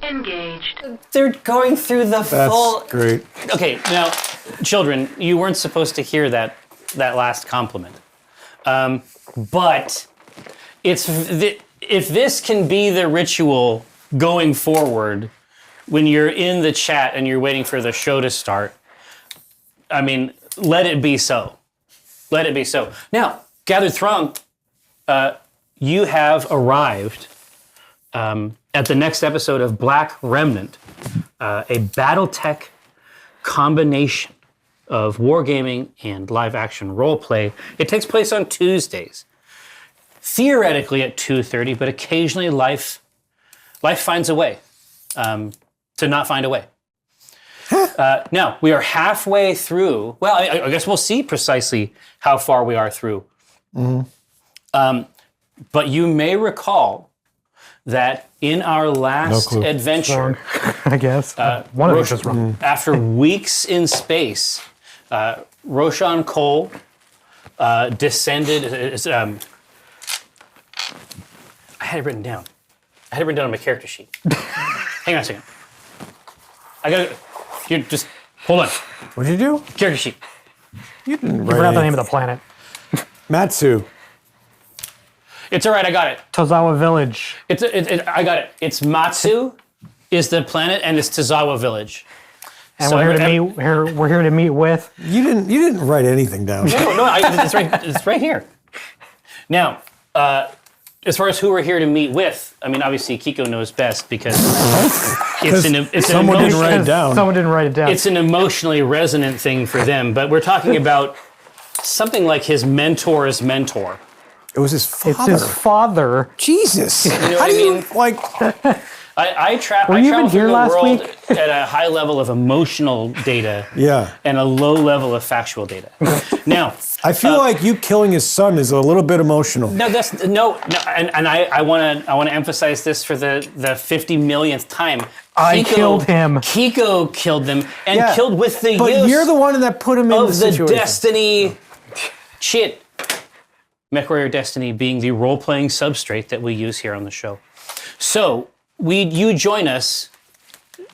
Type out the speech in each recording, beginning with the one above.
engaged. They're going through the full... That's great. Okay, now, children, you weren't supposed to hear that last compliment. But if this can be the ritual going forward when you're in the chat and you're waiting for the show to start, I mean, let it be so. Let it be so. Now, Gathered Throng, you have arrived at the next episode of Black Remnant, a Battletech combination of wargaming and live-action roleplay. It takes place on Tuesdays, theoretically at 2:30, but occasionally life finds a way to not find a way. Now, we are halfway through. Well, I guess we'll see precisely how far we are through. But you may recall that in our last adventure, I guess one of us is wrong. After weeks in space, Roshan Cole descended. I had it written down. I had it written down on my character sheet. Hang on a second. I got it. You just hold on. What'd you do? Character sheet. You didn't You write forgot the name anything. of the planet. Matsu. It's all right. I got it. Tozawa Village. I got it. It's Matsu is the planet, and it's Tozawa Village. And So we're here to every- meet. We're here to meet with. You didn't write anything down. No, it's right here. Now, as far as who we're here to meet with, I mean, obviously Kiko knows best because Someone didn't write it down. Someone didn't write it down. It's an emotionally resonant thing for them, but we're talking about something like his mentor's mentor. It was his father. It's his father. Jesus. know How what do I you mean? like? I Were you even travel through here the last world week? at a high level of emotional data Yeah. and a low level of factual data. Now, I feel like you killing his son is a little bit emotional. no, and I want to emphasize this for the 50 millionth time. I killed him. Kiko killed them and Yeah, killed with the But use you're the one that put him in the of the situation. Destiny shit. Mechwarrior Destiny being the role-playing substrate that we use here on the show. So you join us,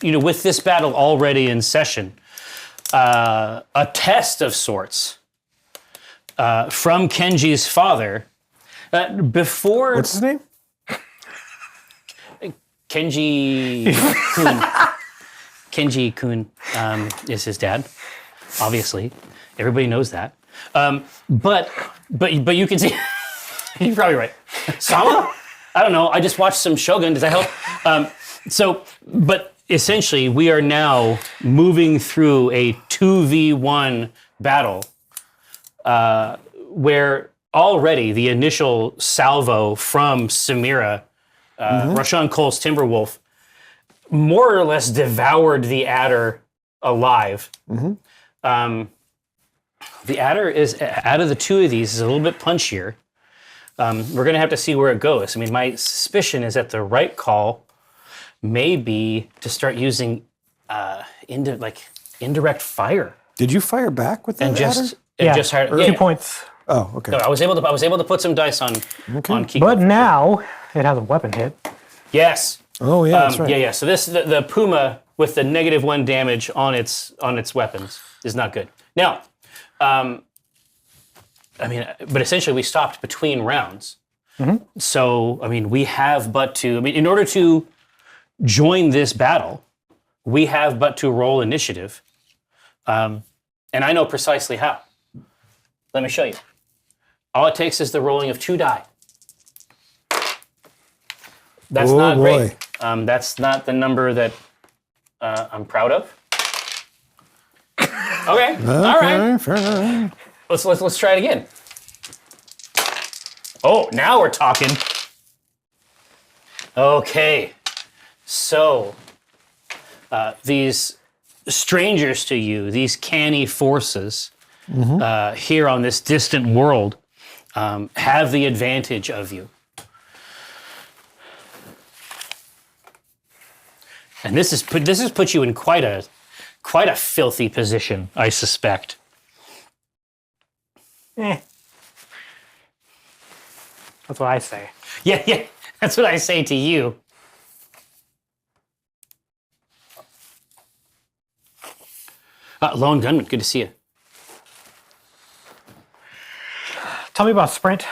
with this battle already in session, a test of sorts from Kenji's father. Before What's his name? Kenji Kun. Kenji Kun is his dad, obviously. Everybody knows that. But you can see, you're probably right. Sama? I don't know. I just watched some Shogun. Does that help? But essentially, we are now moving through a 2v1 battle where already the initial salvo from Samira, Roshan Cole's Timberwolf, more or less devoured the adder alive. The adder is, out of the two of these, is a little bit punchier. We're going to have to see where it goes. I mean, my suspicion is that the right call may be to start using indirect fire. Did you fire back with that And just hire, 2 points. Oh, okay. No, I was able to put some dice on Kiko. But now it has a weapon hit. Yes. Oh, yeah, that's right. Yeah. So the Puma with the -1 damage on its weapons is not good. Now, but essentially we stopped between rounds. So, we have but to, in order to join this battle, we have but to roll initiative. And I know precisely how. Let me show you. All it takes is the rolling of 2 die. That's not great. That's not the number that I'm proud of. Okay. All right. Fair enough. Let's try it again. Oh, now we're talking. Okay. So, these strangers to you, these canny forces here on this distant world, have the advantage of you. And this has put you in quite a filthy position, I suspect. That's what I say. Yeah, that's what I say to you. Lone Gunman, good to see you. Tell me about sprint.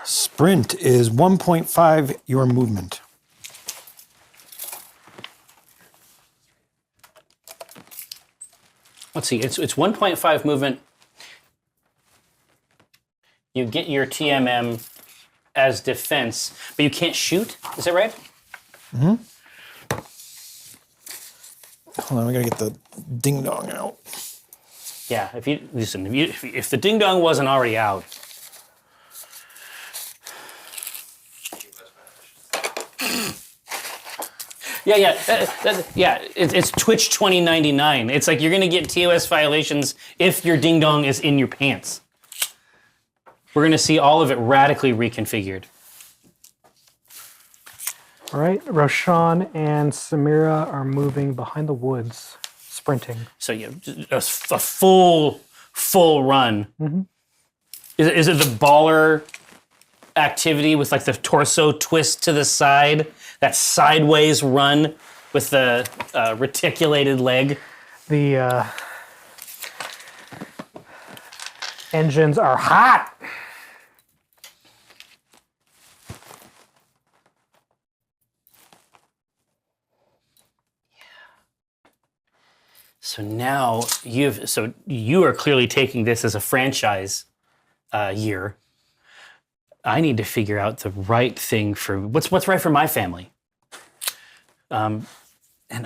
Sprint is 1.5 your movement. Let's see, it's 1.5 movement. You get your TMM as defense, but you can't shoot. Is that right? Hold on, we gotta get the ding dong out. Yeah. If you listen, if the ding dong wasn't already out. Yeah. It's Twitch 2099. It's like you're gonna get TOS violations if your ding dong is in your pants. We're gonna see all of it radically reconfigured. All right, Roshan and Samira are moving behind the woods, sprinting. So yeah, a full run. Is it the baller activity with like the torso twist to the side, that sideways run with the reticulated leg? The engines are hot. So now you are clearly taking this as a franchise year. I need to figure out the right thing for what's right for my family. And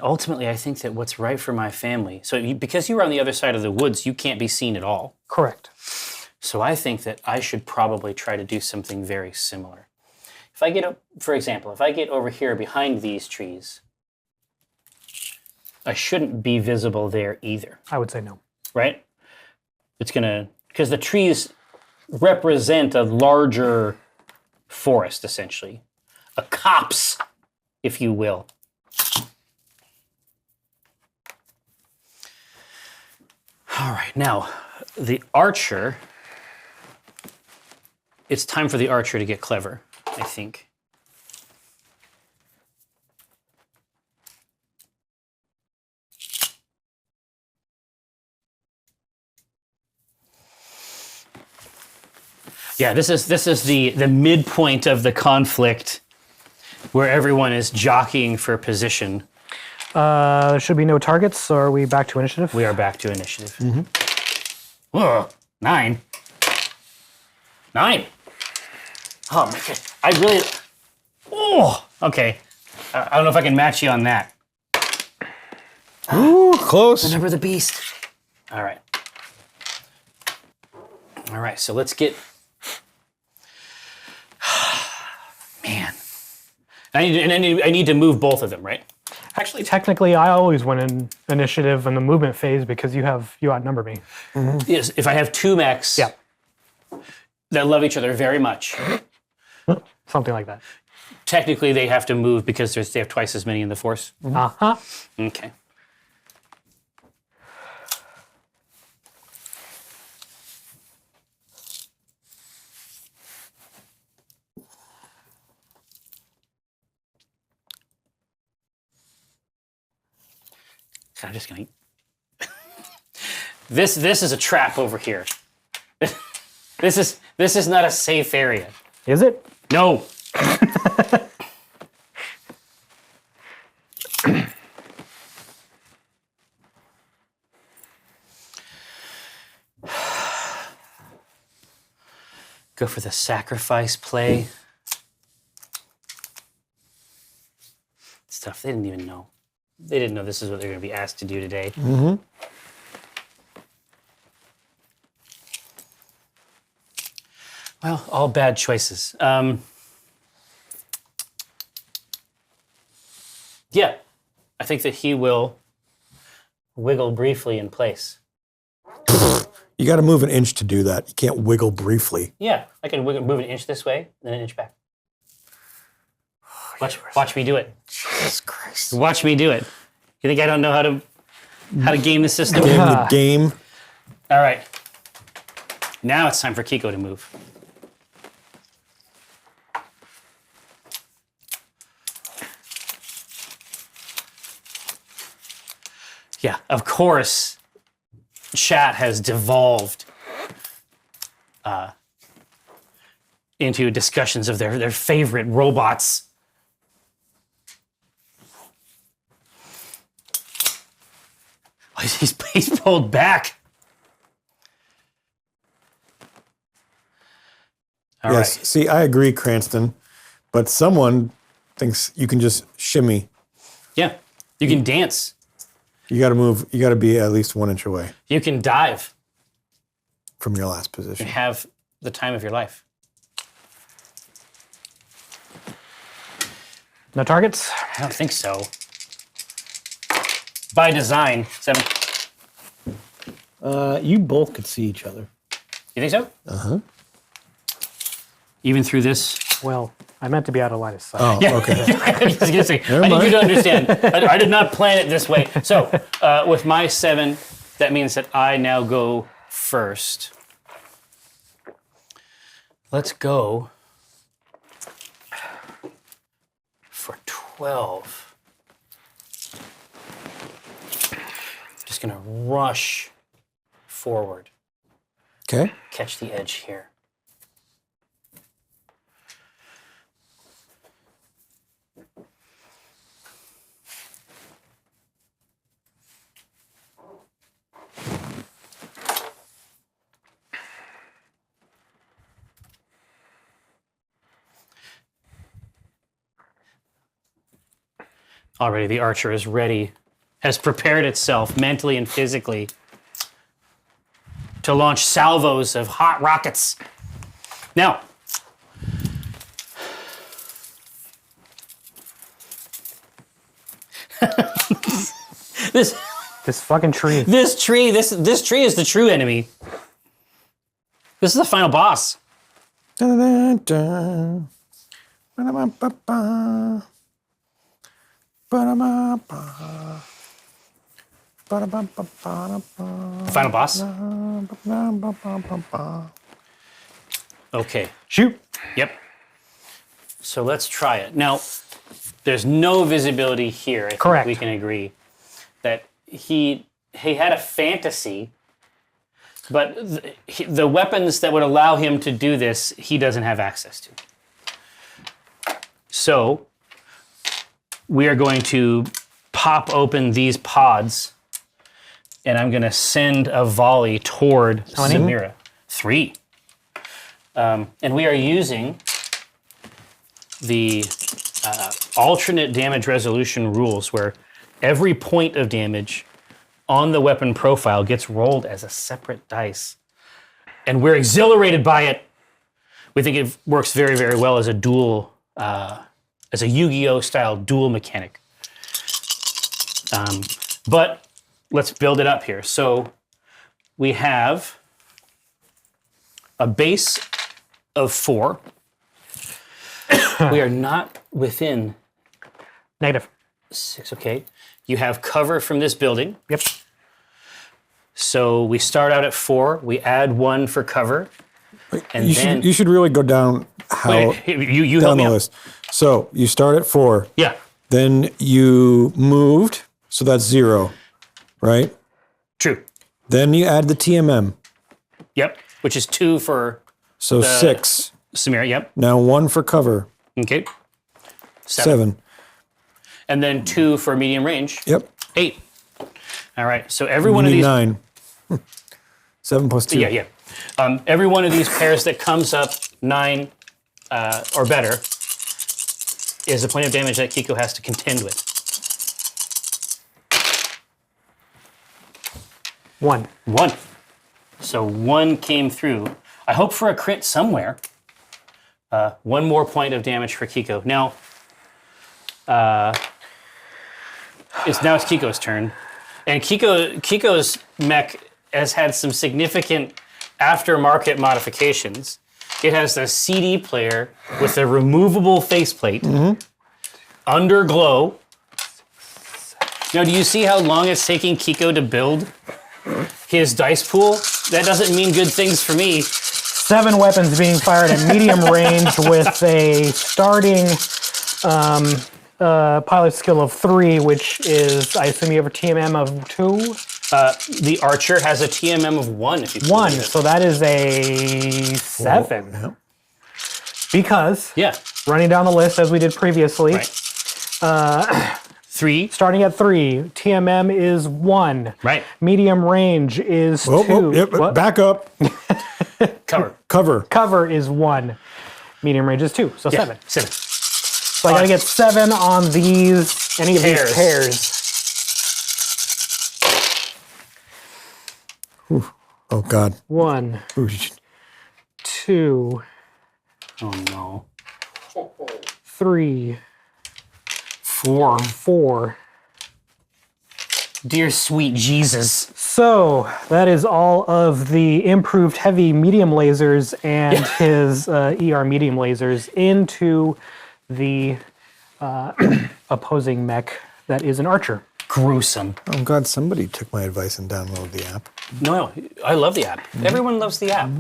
ultimately, I think that what's right for my family. So because you were on the other side of the woods, you can't be seen at all. Correct. So I think that I should probably try to do something very similar. If I get, for example, if I get over here behind these trees, I shouldn't be visible there either, I would say no. right? It's gonna, because the trees represent a larger forest, essentially. A copse, if you will. All right, now, the archer, it's time for the archer to get clever, I think. Yeah, this is the midpoint of the conflict where everyone is jockeying for position. There should be no targets, so are we back to initiative? We are back to initiative. Whoa, 9. 9. Oh, my God. I really... Oh, okay. I don't know if I can match you on that. Ooh, close. Remember the beast. All right. All right, so let's get... Man. I need to move both of them, right? Actually, technically, I always win in initiative in the movement phase because you outnumber me. Yes, if I have 2 mechs Yeah, that love each other very much, something like that. technically they have to move because they have twice as many in the force. Uh-huh. Okay. I'm just gonna. This is a trap over here. This is not a safe area. Is it? No. Go for the sacrifice play. Stuff they didn't even know. They didn't know this is what they're going to be asked to do today. Well, all bad choices. Yeah, I think that he will wiggle briefly in place. You got to move an inch to do that. You can't wiggle briefly. Yeah, I can move an inch this way, then an inch back. Watch me do it. Jesus Christ. Watch me do it. You think I don't know how to game the system? Game the game. All right. Now it's time for Kiko to move. Yeah, of course. chat has devolved into discussions of their favorite robots. Oh, he's pulled back. All right. Yes. See, I agree, Cranston, but someone thinks you can just shimmy. Yeah, you can dance. You got to move. You got to be at least 1 inch away You can dive from your last and position. have the time of your life. No targets? I don't think so. By design, 7. You both could see each other. You think so? Uh-huh. Even through this? Well, I meant to be out of line of sight. Oh, okay. I was gonna say, I need you to understand. I did not plan it this way. So, with my 7, that means that I now go first. Let's go for 12. Just gonna rush forward. Okay. Catch the edge here. Already the archer is ready, has prepared itself mentally and physically to launch salvos of hot rockets. Now, this This fucking tree. this tree is the true enemy. This is the final boss. Dun-dun-dun-dun. Ba-da-ba-ba-ba. Ba-da-ba-ba. Ba-da-ba-ba-ba-ba. Final boss? Ba-da-ba-ba-ba-ba. Okay. Shoot. Yep. So let's try it. Now, there's no visibility here. I think Correct. we can agree that he had a fantasy, but the weapons that would allow him to do this, he doesn't have access to. So we are going to pop open these pods, and I'm going to send a volley toward many? Samira. 3. And we are using the alternate damage resolution rules, where every point of damage on the weapon profile gets rolled as a separate dice. And we're exhilarated by it. We think it works very, very well as a dual, as a Yu-Gi-Oh! Style dual mechanic. But let's build it up here. So we have a base of 4. We are not within Negative. 6, okay. You have cover from this building. Yep. So we start out at 4, we add 1 for cover. And then You should really go down how wait, you help down me the out. list. So you start at 4. Yeah. Then you moved, so that's 0, right? True. Then you add the TMM, Yep. Which is 2 for so 6. Samira. Yep. Now 1 for cover, Okay. 7. And then 2 for medium range. Yep. 8. All right. So every one You of need these 9. 7 plus 2. Yeah. Every one of these pairs that comes up 9 or better is a point of damage that Kiko has to contend with. 1. 1. So 1 came through. I hope for a crit somewhere. 1 more point of damage for Kiko. Now, it's Kiko's turn, and Kiko's mech has had some significant aftermarket modifications. It has the CD player with a removable faceplate, underglow. Now, do you see how long it's taking Kiko to build his dice pool? That doesn't mean good things for me. 7 weapons being fired at medium range with a starting pilot skill of 3, which is, I assume you have a TMM of 2? The archer has a TMM of 1 if you 1, believe it. so that is a 7. Yeah. Because, Yeah. running down the list as we did previously, Right. 3. starting at 3, TMM is 1. Right. Medium range is 2. What? Back up. Cover. Cover. Cover is 1. Medium range is 2, so Yeah, 7. 7. So I gotta get 7 on these, any of these pairs. Oh, God. 1, Ooh, 2, Oh, no. 3, 4. 4. Dear sweet Jesus. So that is all of the improved heavy medium lasers and his ER medium lasers into the opposing mech that is an archer. Gruesome. I'm glad somebody took my advice and downloaded the app. No, I love the app. Everyone loves the app.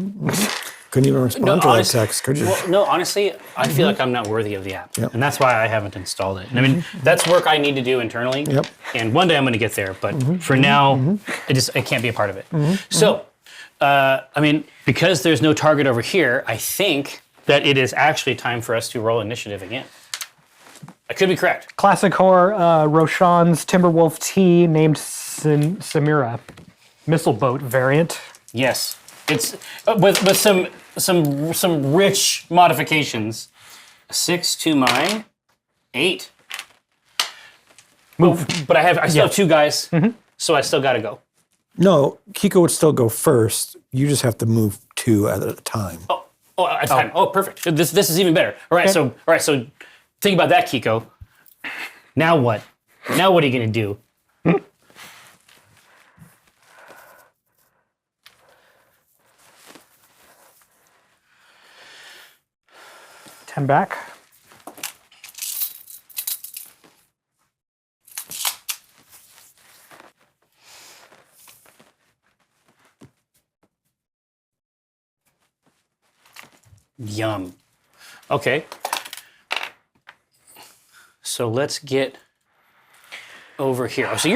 Couldn't even respond to that text, could you? Well, no, honestly, I feel like I'm not worthy of the app. Yep. And that's why I haven't installed it. And I mean, that's work I need to do internally. Yep. And one day I'm going to get there. But for now, I can't be a part of it. So, I mean, because there's no target over here, I think that it is actually time for us to roll initiative again. I could be correct. Classic horror, Roshan's Timberwolf T named Samira. Missile boat variant. Yes. It's with some rich modifications. 6 to my 8. Move. But I still have 2 guys, so I still got to go. No, Kiko would still go first. You just have to move 2 at a time. Oh, at time. Oh, perfect. This is even better. All right, so think about that, Kiko. Now what? Now what are you gonna do? 10 back. Yum. Okay. So let's get over here. Oh, so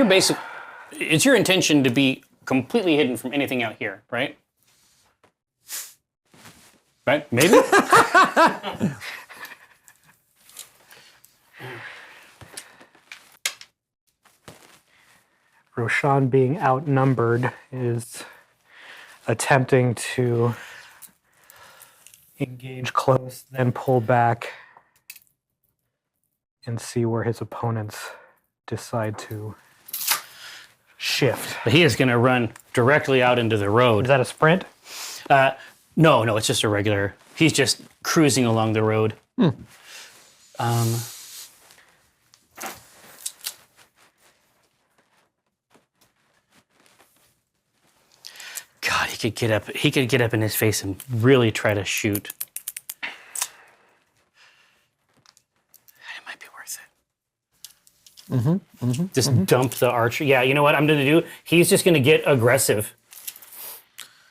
it's your intention to be completely hidden from anything out here, right? Right? Maybe? Roshan, being outnumbered, is attempting to engage close, then pull back and see where his opponents decide to shift. But he is going to run directly out into the road. Is that a sprint? No, it's just a regular. He's just cruising along the road. God, he could get up. He could get up in his face and really try to shoot. It might be worth it. Just dump the archer. Yeah, you know what I'm going to do? He's just going to get aggressive.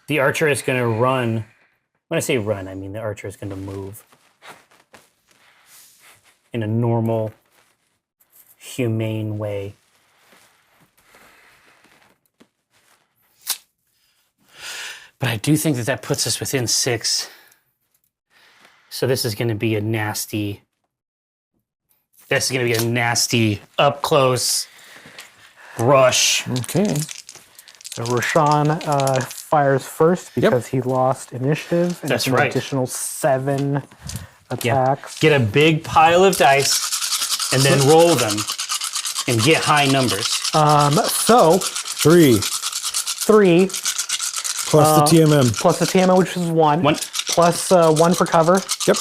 The archer is going to run. When I say run, I mean the archer is going to move in a normal, humane way. But I do think that puts us within 6. So this is going to be a nasty. This is going to be a nasty up close rush. Okay. So Roshan fires first because he lost initiative. And That's it's an right. additional 7 attacks. Get a big pile of dice and then roll them and get high numbers. So 3 3 plus the TMM. plus the TMO, which is 1. 1. Plus 1 for cover. Yep.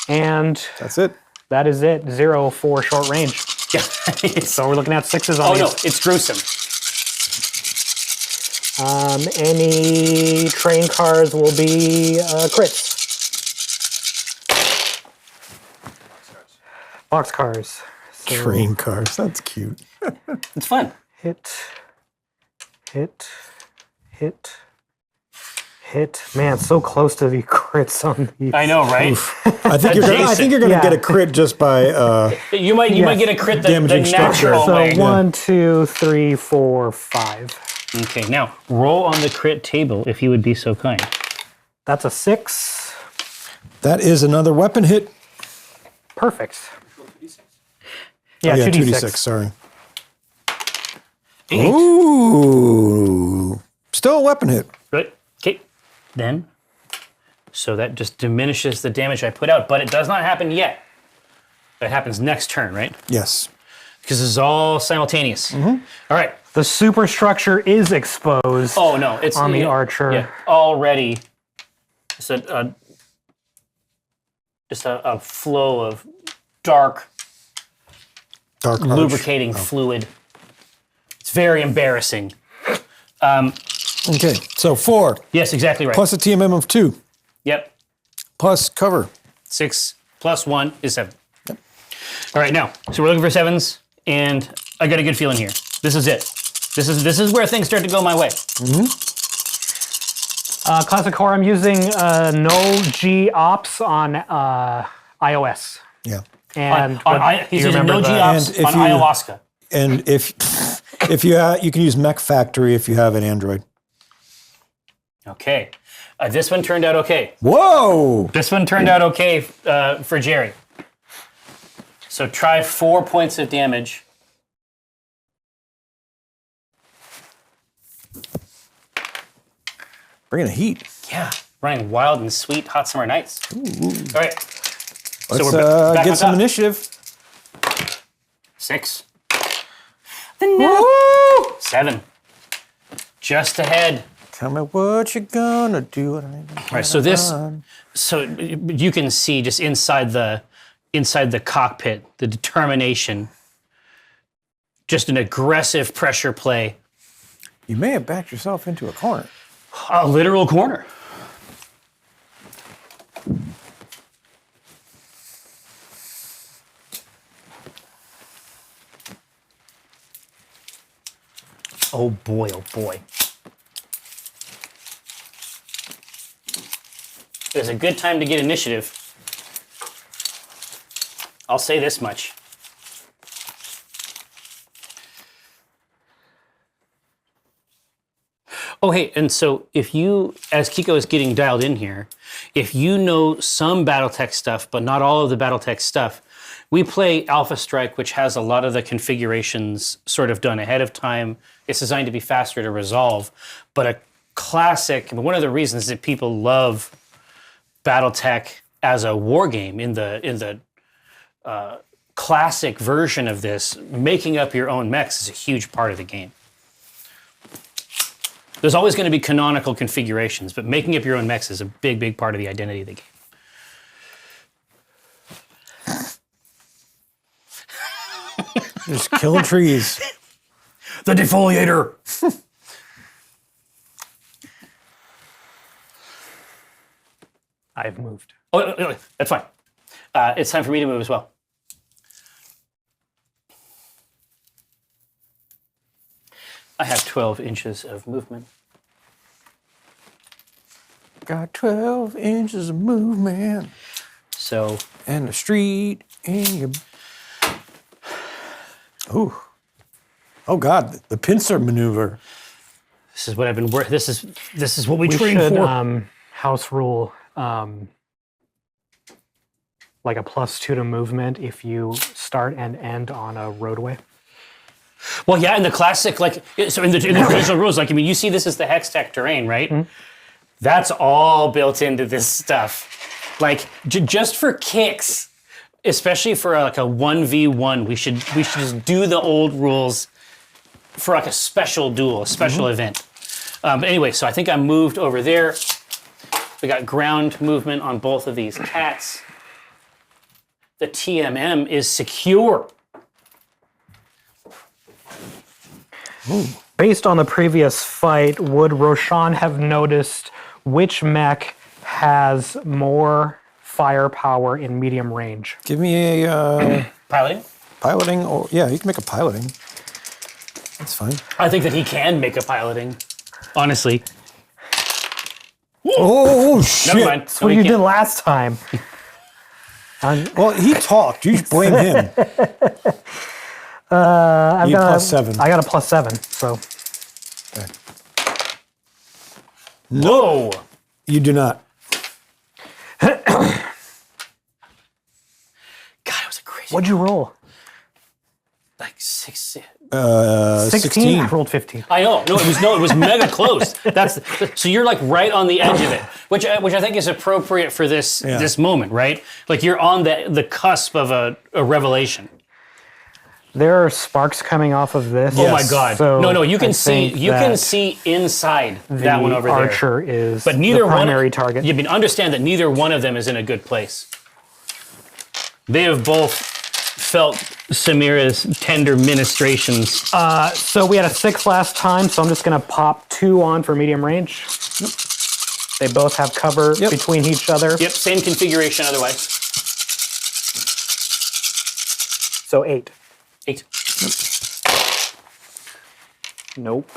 And That's it. that is it. 0 for short range. Yeah. So we're looking at 6s on Oh these. no, it's gruesome. Any train cars will be crits. Box cars. So Train cars. That's cute. It's fun. hit, hit, hit, hit. Man, so close to the crits on these. I know, right? I think you're gonna Yeah. get a crit just by You might get a crit the Damaging structure. natural So way. 1, 2, 3, 4, 5. Okay, now roll on the crit table if you would be so kind. That's a 6. That is another weapon hit. Perfect. Yeah, Oh, yeah, 2d6. Sorry. 8. Ooh. Still a weapon hit. Good. Okay. Then, so that just diminishes the damage I put out, but it does not happen yet. That happens next turn, right? Yes. Because this is all simultaneous. All right. The superstructure is exposed. Oh no, it's on the archer. Yeah, already. Just a flow of dark, Dark arch. lubricating fluid. It's very embarrassing. Okay, so 4 Yes, exactly right. plus a TMM of 2 Yep. plus cover. 6 plus 1 is 7. All right, now, so we're looking for 7s, and I got a good feeling here. This is it. This is where things start to go my way. Classic Core, I'm using no G ops on iOS. Yeah. And He's you using remember no the- G-Ops And if on you- ayahuasca. And if you can use Mech Factory if you have an Android. Okay. This one turned out okay. Whoa! This one turned out okay for Jerry. So try 4 points of damage. Bringing the heat. Yeah. Running wild and sweet hot summer nights. All right. Let's we're back get on some top. initiative. 6. Woo! 7. Just ahead. Tell me what you're gonna do. All right, so you can see just inside the cockpit, the determination, just an aggressive pressure play. You may have backed yourself into a corner. A literal corner. Oh boy, oh boy. It's a good time to get initiative. I'll say this much. Oh, hey, and so if you, as Kiko is getting dialed in here, if you know some Battletech stuff, but not all of the Battletech stuff, we play Alpha Strike, which has a lot of the configurations sort of done ahead of time. It's designed to be faster to resolve, but a classic, one of the reasons that people love Battletech as a war game in the classic version of this, making up your own mechs is a huge part of the game. There's always going to be canonical configurations, but making up your own mechs is a big, big part of the identity of the game. Just killing trees. The defoliator. I've moved. Oh, that's fine. It's time for me to move as well. I have 12 inches of movement. Got 12 inches of movement. So, And the street in your... Ooh. Oh God, the pincer maneuver. this is what I've been working. This is what we We train should for. house rule like a +2 to movement if you start and end on a roadway. Well, yeah, in the classic, so in the traditional rules, you see this as the hex tech terrain, right? Mm-hmm. That's all built into this stuff. Just for kicks, especially for a 1v1, we should just do the old rules for a special duel, a special event. But anyway, so I think I moved over there. We got ground movement on both of these cats. The TMM is secure. Based on the previous fight, would Roshan have noticed which mech has more firepower in medium range? Give me a Piloting? piloting. Or yeah, you can make a piloting. That's fine. I think that he can make a piloting. Honestly. Oh shit! Never mind. That's what you did last time. Well, he talked. You blame him. I've You got +7. I got a +7, so Okay. Whoa! You do not. God, it was a crazy. What'd you roll? Like 6. 16. I rolled 15. I know. No, it was mega close. So you're like right on the edge of it, which I think is appropriate for this moment, right? Like you're on the cusp of a revelation. There are sparks coming off of this. Oh my God! So No, you can I see think inside that one over there. Archer is But neither the primary one, target. You mean understand that neither one of them is in a good place. They have both felt Samira's tender ministrations. So we had a 6 last time, so I'm just going to pop 2 on for medium range. They both have cover between each other. Yep, same configuration otherwise. So 8. 8. Nope.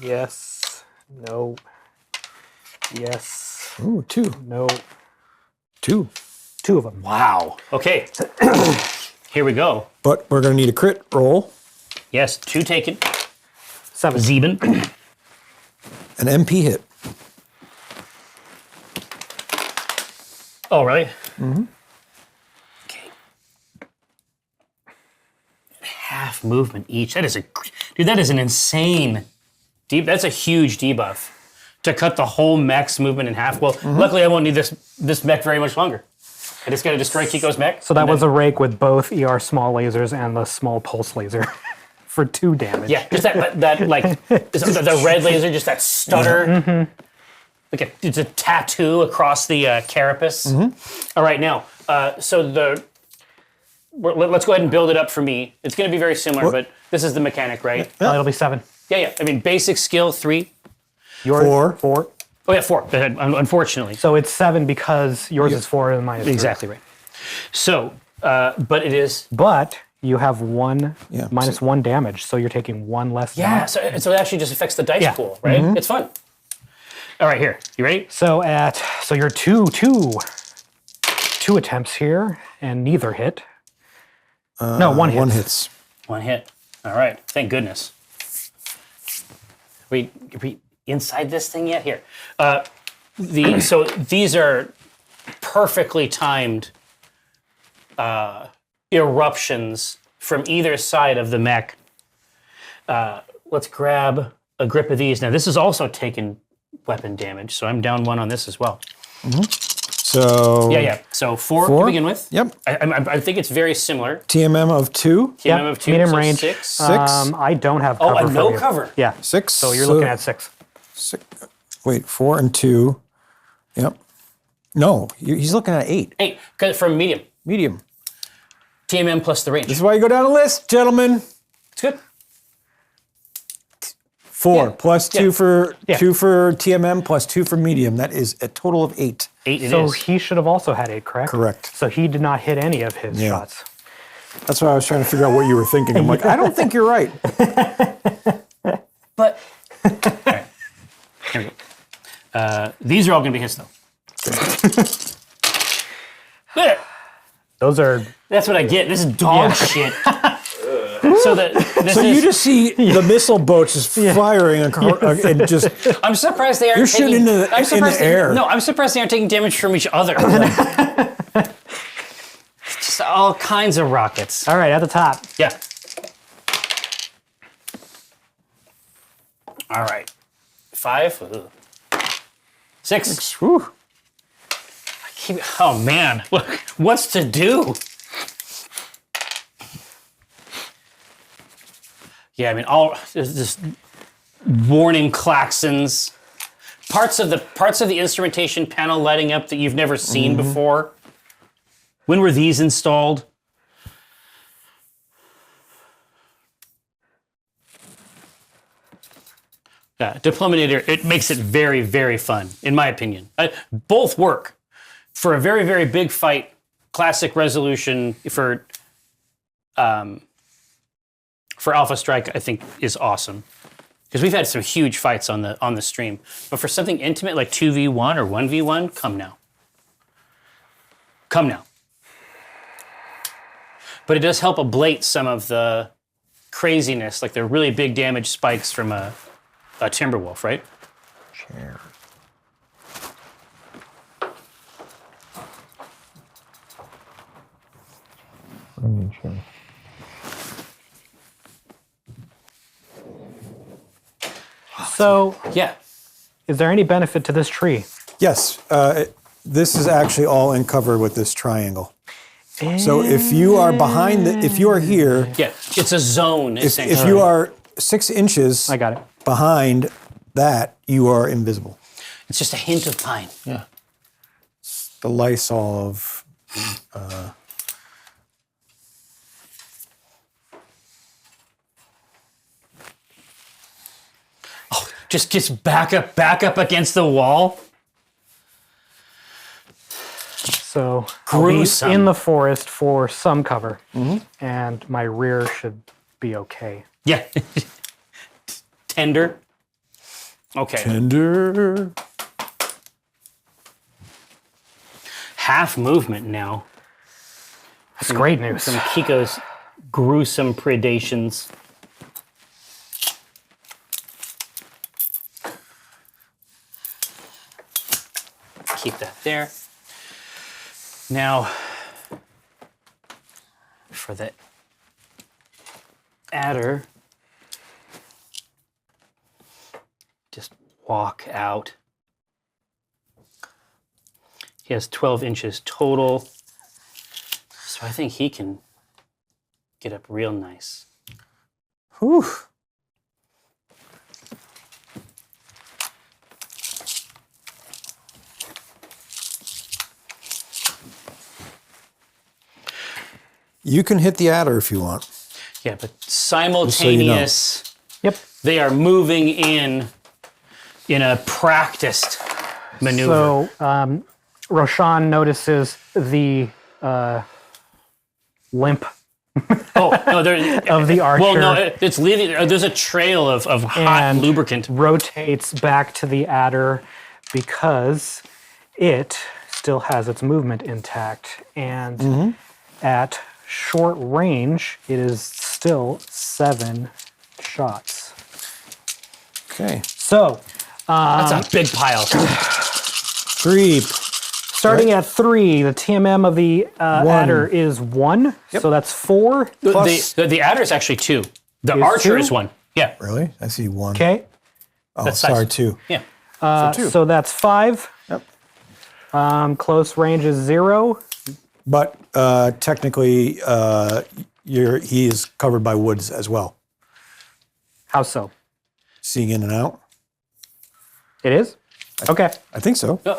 Yes. Nope. Yes. Ooh, 2. Nope. 2. 2 of them. Wow. Okay. Here we go. But we're going to need a crit roll. Yes, 2 taken. 7. Zeben. An MP hit. Oh, really? Mm-hmm. Okay. Half movement each. That is that is an insane that's a huge debuff to cut the whole mech's movement in half. Well, luckily I won't need this mech very much longer. I just got to destroy Kiko's mech. So that was a rake with both ER small lasers and the small pulse laser for 2 damage. Yeah, just that like the red laser, just that stutter. Mm-hmm. Like it's a tattoo across the carapace. All right, now, so let's go ahead and build it up for me. It's going to be very similar, but this is the mechanic, right? It'll be 7. Yeah. I mean, basic skill 3. Yours 4. Oh yeah, 4. Unfortunately. So it's 7 because yours is 4 and mine is 3. Exactly right. So, but it is. But you have 1 Yeah. minus 1 damage, so you're taking 1 less Yeah. damage. So it actually just affects the dice pool, right? It's fun. All right, here. You ready? So you're two attempts here, and neither hit. No, 1 hit. 1 hits. 1 hit. All right. Thank goodness. Are we inside this thing yet? Here. So these are perfectly timed eruptions from either side of the mech. Let's grab a grip of these. Now, this is also taken weapon damage, so I'm down 1 on this as well. So Yeah. So 4 to 4? begin with. Yep. I think it's very similar. TMM of 2. TMM of 2, medium so range. 6. I don't have cover. Oh, for no you. cover. Yeah. 6. So you're looking at 6. 6. Wait, 4 and 2. Yep. No, he's looking at 8. 8, because from medium. Medium. TMM plus the range. This is why you go down a list, gentlemen. It's good. 4 Yeah. plus 2 Yeah. for Yeah. 2 for TMM plus 2 for medium. That is a total of 8. 8 it So is. he should have also had 8, correct? Correct. So he did not hit any of his shots. That's why I was trying to figure out what you were thinking. I'm like, I don't think you're right. But all right. Here we go. These are all going to be hits, though. There. Those are That's what I get. This is dog shit. So you just see the missile boats just firing and just I'm surprised they aren't You're taking, shooting into the- I'm in surprised the air. No, I'm surprised they aren't taking damage from each other. Just all kinds of rockets. all right at the top. Yeah. All right. 5. Ugh. 6. whew. Oh man, what's to do? Yeah, I mean, there's this warning klaxons, parts of the instrumentation panel lighting up that you've never seen before. When were these installed? Deplominator, it makes it very, very fun, in my opinion. Both work. For a very, very big fight, classic resolution for Alpha Strike, I think, is awesome. Because we've had some huge fights on the stream. But for something intimate like 2v1 or 1v1, come now. Come now. But it does help ablate some of the craziness, like the really big damage spikes from a Timberwolf, right? Chair. Rocking chair. So, Yeah. is there any benefit to this tree? Yes, this is actually all uncovered with this triangle. So if you are behind, if you are here, Yeah. It's a zone. if you are 6 inches I got it. behind that, you are invisible. It's just a hint of pine. Yeah. The Lysol of. Just back up against the wall. So I'll be Gruesome. in the forest for some cover, and my rear should be okay. Yeah. Tender. Okay. Tender. Half movement now. That's great news. From Kiko's gruesome predations. Keep that there. Now, for the adder, just walk out. He has 12 inches total, so I think he can get up real nice. Whew. You can hit the adder if you want. Yeah, but simultaneous, Yep. they are moving in a practiced maneuver. So Roshan notices the limp Oh, no, there, of the archer. well, no, it's leaving. There's a trail of hot and lubricant. rotates back to the adder because it still has its movement intact. And at short range, it is still 7 shots. Okay. So, That's a big pile. 3. starting at 3, the TMM of the adder is 1. So that's 4. The adder is actually 2. The archer 2? is 1. Yeah. Really? I see 1. Okay. Oh, That's sorry, size. 2. Yeah. two. So that's 5. Yep. Close range is 0. But technically, he is covered by woods as well. How so? Seeing in and out. It is? Okay. I think so. No,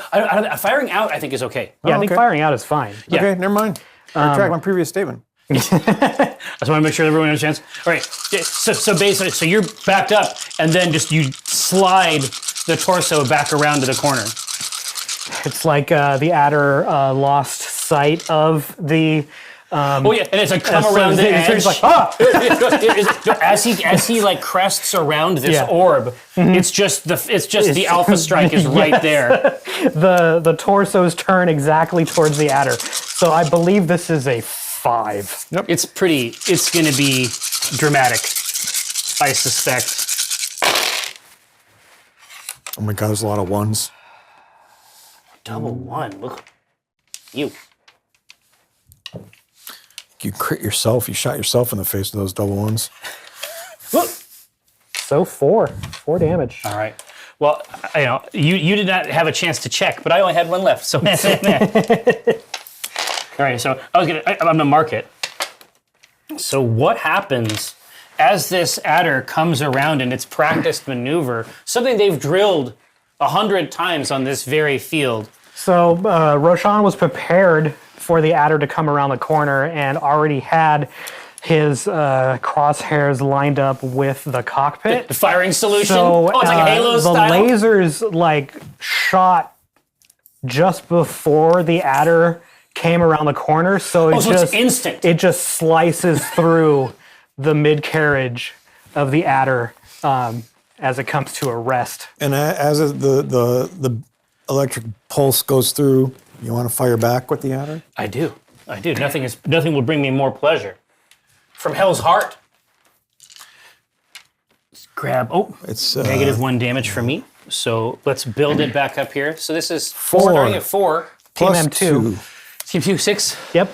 firing out, I think, is okay. Yeah, I think okay. firing out is fine. Yeah. Okay, never mind. I retract my previous statement. I just want to make sure everyone understands. All right. So basically, so you're backed up, and then just you slide the torso back around to the corner. It's like the adder lost sight of the. Oh yeah, and it's like come so around the edge. it's like, ah! as he like crests around this Yeah. orb, it's just the Alpha Strike is right there. The torsos turn exactly towards the adder. So I believe this is a 5. It's going to be dramatic, I suspect. Oh my God, there's a lot of 1s. Double 1. Look, you. You crit yourself. You shot yourself in the face with those double 1s. So 4 damage. All right. Well, you did not have a chance to check, but I only had 1 left. So, all right. So I'm gonna mark it. So what happens as this adder comes around in its practiced maneuver? Something they've drilled 100 times on this very field. So Roshan was prepared for the adder to come around the corner and already had his crosshairs lined up with the cockpit. The firing solution. So It's like Halo the style. lasers like shot just before the adder came around the corner. So it so just it's instant. It just slices through the mid carriage of the adder as it comes to a rest. And as the electric pulse goes through, you want to fire back with the adder? I do. Nothing will bring me more pleasure. From Hell's Heart. It's grab. Oh, It's -1 damage from me. So let's build it back up here. So this is 4. 4. Starting at 4. plus M2. 2. Team 2, 6. Yep.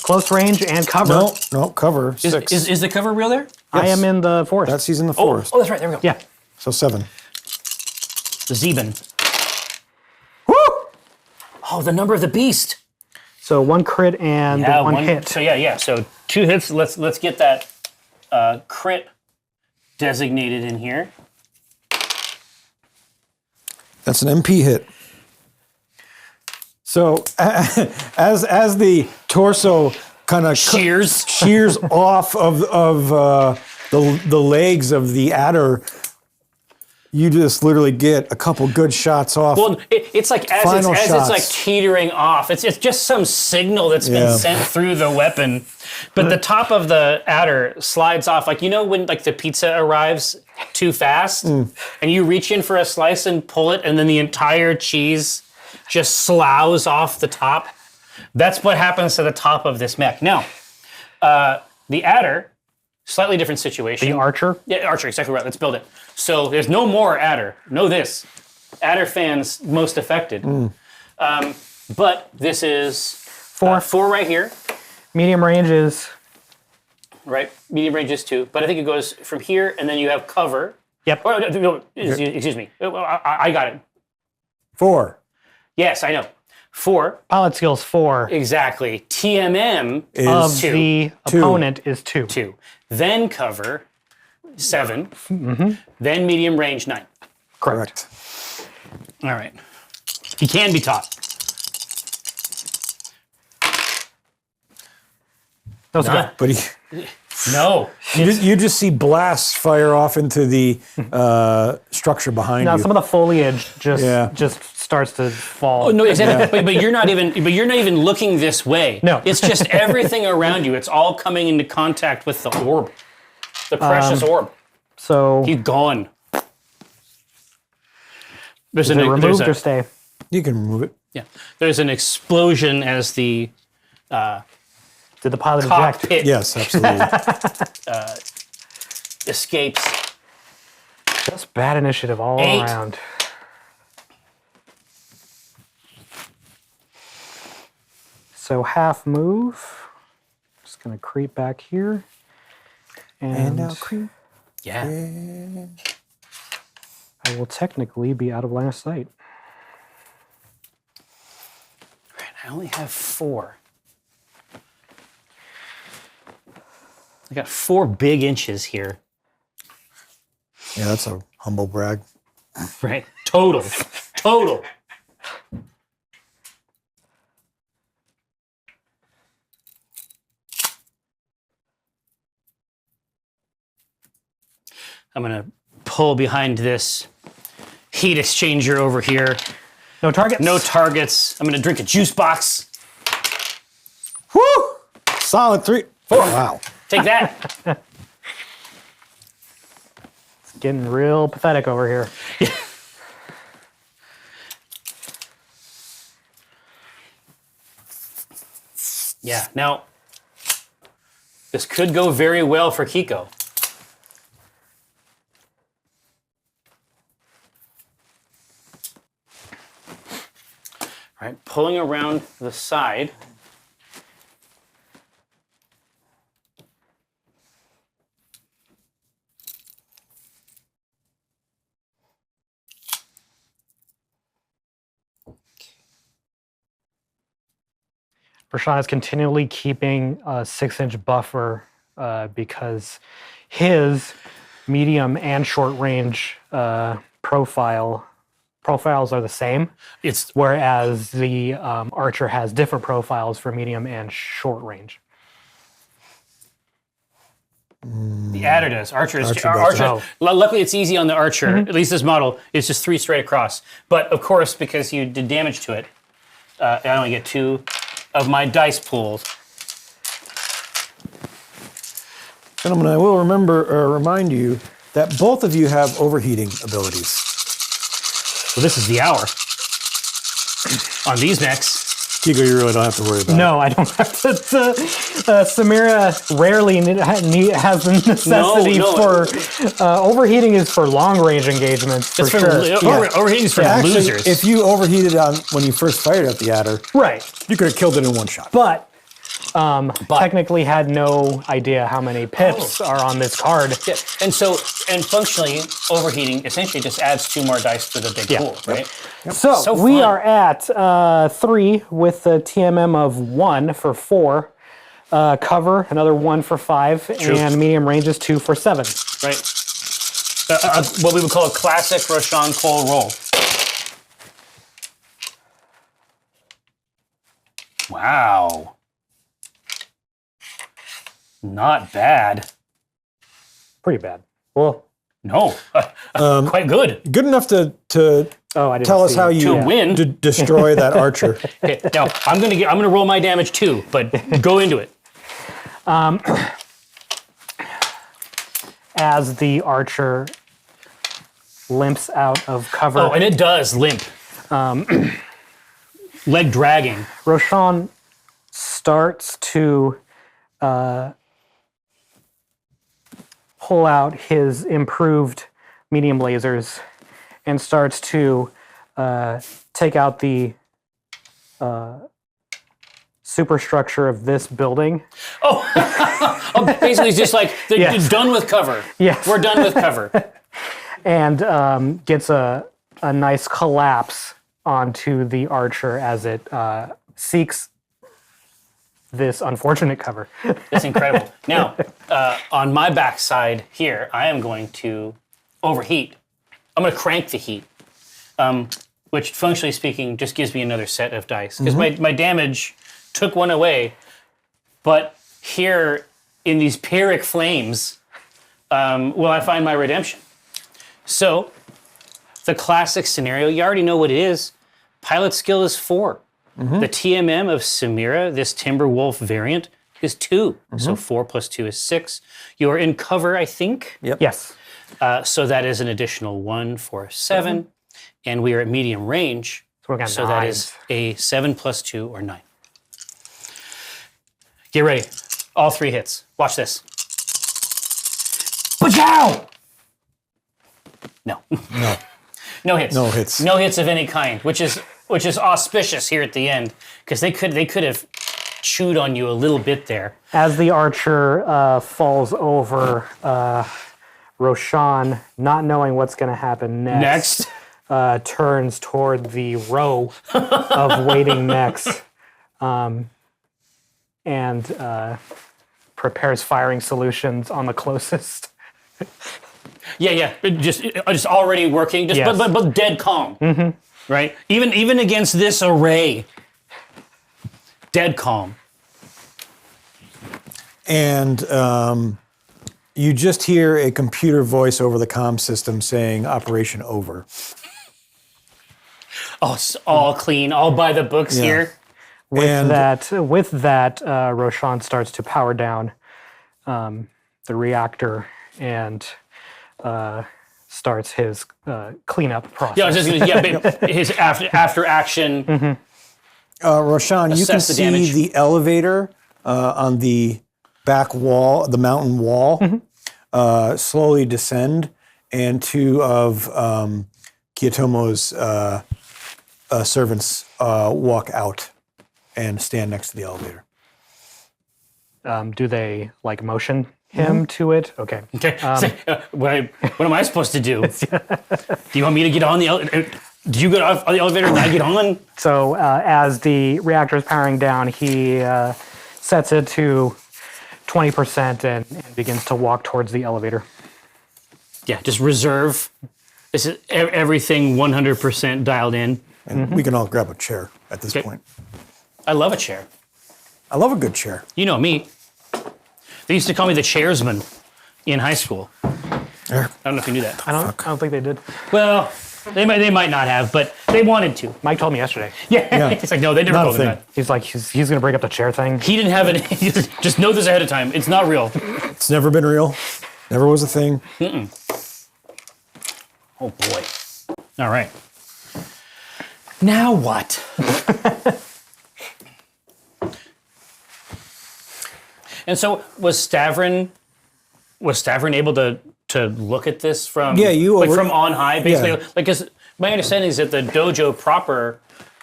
Close range and cover. No, cover. 6. Is the cover real there? I am in the forest. That's he's in the Oh, forest. that's right. There we go. yeah. So 7. The Zeben. Woo! Oh, the number of the beast. So 1 crit and one hit. So yeah. So 2 hits. Let's get that crit designated in here. That's an MP hit. So as the torso kind of Shears. off of the legs of the adder, you just literally get a couple good shots off. Well, it's like as Final it's shots. like teetering off. It's just some signal that's been sent through the weapon. But the top of the adder slides off, like when like the pizza arrives too fast, and you reach in for a slice and pull it, and then the entire cheese just sloughs off the top. That's what happens to the top of this mech. Now, the adder, slightly different situation. The archer? Yeah, archer, exactly right. Let's build it. So there's no more adder. Know this. Adder fans most affected. But this is 4. 4 right here. Medium range is... Right, medium range is 2. But I think it goes from here, and then you have cover. Yep. Oh, no, excuse me. I got it. 4. Yes, I know. 4. Pilot skills 4. Exactly. TMM Of is 2. the opponent is 2. 2. Then cover 7. Then medium range 9. Correct. All right. He can be taught. That was good. But No. you just see blasts fire off into the structure behind Now you. some of the foliage just starts to fall. Oh, no, exactly. But you're not even looking this way. No. It's just everything around you. It's all coming into contact with the orb. The precious orb. So He's gone. is it removed or stay? You can remove it. Yeah. There's an explosion as the Did the pilot eject? cockpit Yes, absolutely. escapes. Just bad initiative all 8. around. So half move. Just gonna creep back here. And now creep. Yeah. I will technically be out of line of sight. I only have 4. I got 4 big inches here. Yeah, that's a humble brag. Right? Total. I'm going to pull behind this heat exchanger over here. No targets? No targets. I'm going to drink a juice box. Woo! Solid 3. 4. Wow. Take that. It's getting real pathetic over here. Yeah. Now, this could go very well for Kiko. All right, pulling around the side. Prashant is continually keeping a 6-inch buffer because his medium and short range profiles are the same, whereas the archer has different profiles for medium and short range. The adder does. Archer is does. Luckily, it's easy on the archer. At least this model is just 3 straight across. But of course, because you did damage to it, I only get 2 of my dice pools. Gentlemen, I will remind you that both of you have overheating abilities. So this is the hour on these mechs. Kigo, you really don't have to worry about it. No, I don't have to. Samira rarely has the necessity No. for overheating. Is for long range engagements for It's for sure. overheating is for Actually, losers. if you overheated on when you first fired at the adder, Right, you could have killed it in one shot. but technically had no idea how many pips are on this card. Yeah, and functionally, overheating essentially just adds 2 more dice to the big pool, right? So we fun. are at 3 with the TMM of 1 for 4. Cover, another 1 for 5, and medium range is 2 for 7. Right. What we would call a classic Roshan Cole roll. Wow. Not bad. Pretty bad. Well, No. Quite good. Good enough to I didn't tell us see how it. you win. destroy that archer. Okay, now I'm gonna roll my damage too, but go into it. As the archer limps out of cover, Oh, and it does limp. Leg dragging. Roshan starts to pull out his improved medium lasers and starts to take out the superstructure of this building. Oh, basically, it's just like they're Yes. done with cover. Yes. We're done with cover. And gets a nice collapse onto the archer as it seeks this unfortunate cover. That's incredible. Now, on my backside here, I am going to overheat. I'm going to crank the heat, which functionally speaking just gives me another set of dice. Because my damage took 1 away, but here in these Pyrrhic flames will I find my redemption. So, the classic scenario, you already know what it is. Pilot skill is 4. The TMM of Samira, this Timberwolf variant, is 2. So 4 plus 2 is 6. You're in cover, I think. Yep. Yes. So that is an additional 1 for 7. And we are at medium range. So we got So that is a 7 plus 2 or 9. Get ready. All 3 hits. Watch this. Pachow! No. No. No hits. No hits. No hits of any kind, which is auspicious here at the end, because they could have chewed on you a little bit there. As the archer falls over, Roshan, not knowing what's going to happen next, turns toward the row of waiting mechs and prepares firing solutions on the closest. Yeah. Just already working, Yes. but dead calm. Right? Even against this array, dead calm. And you just hear a computer voice over the comm system saying "Operation over." Oh, it's all clean, all by the books here. And With that, Roshan starts to power down the reactor and starts his cleanup process. Yeah, I was just gonna, his after action. Roshan, you can Assess the see damage. the elevator on the back wall, the mountain wall, slowly descend, and 2 of Kiyotomo's servants walk out and stand next to the elevator. Do they motion him to it? Okay. Okay. What am I supposed to do? Do you want me to get on the elevator? Do you get off the elevator and I get on? So as the reactor is powering down, he sets it to 20% and begins to walk towards the elevator. Yeah, just reserve. This is everything 100% dialed in. And we can all grab a chair at this point. I love a chair. I love a good chair. You know me. They used to call me the chairsman in high school. There. I don't know if you knew that. I don't think they did. Well, they might not have, but they wanted to. Mike told me yesterday. Yeah. It's like, no, they never Not a told me thing. that. He's like, he's going to break up the chair thing. He didn't have it. Just know this ahead of time. It's not real. It's never been real. Never was a thing. Oh, boy. All right. Now what? And so was Stavrin able to look at this from from on high, basically? Yeah. Like, because my understanding is that the dojo proper,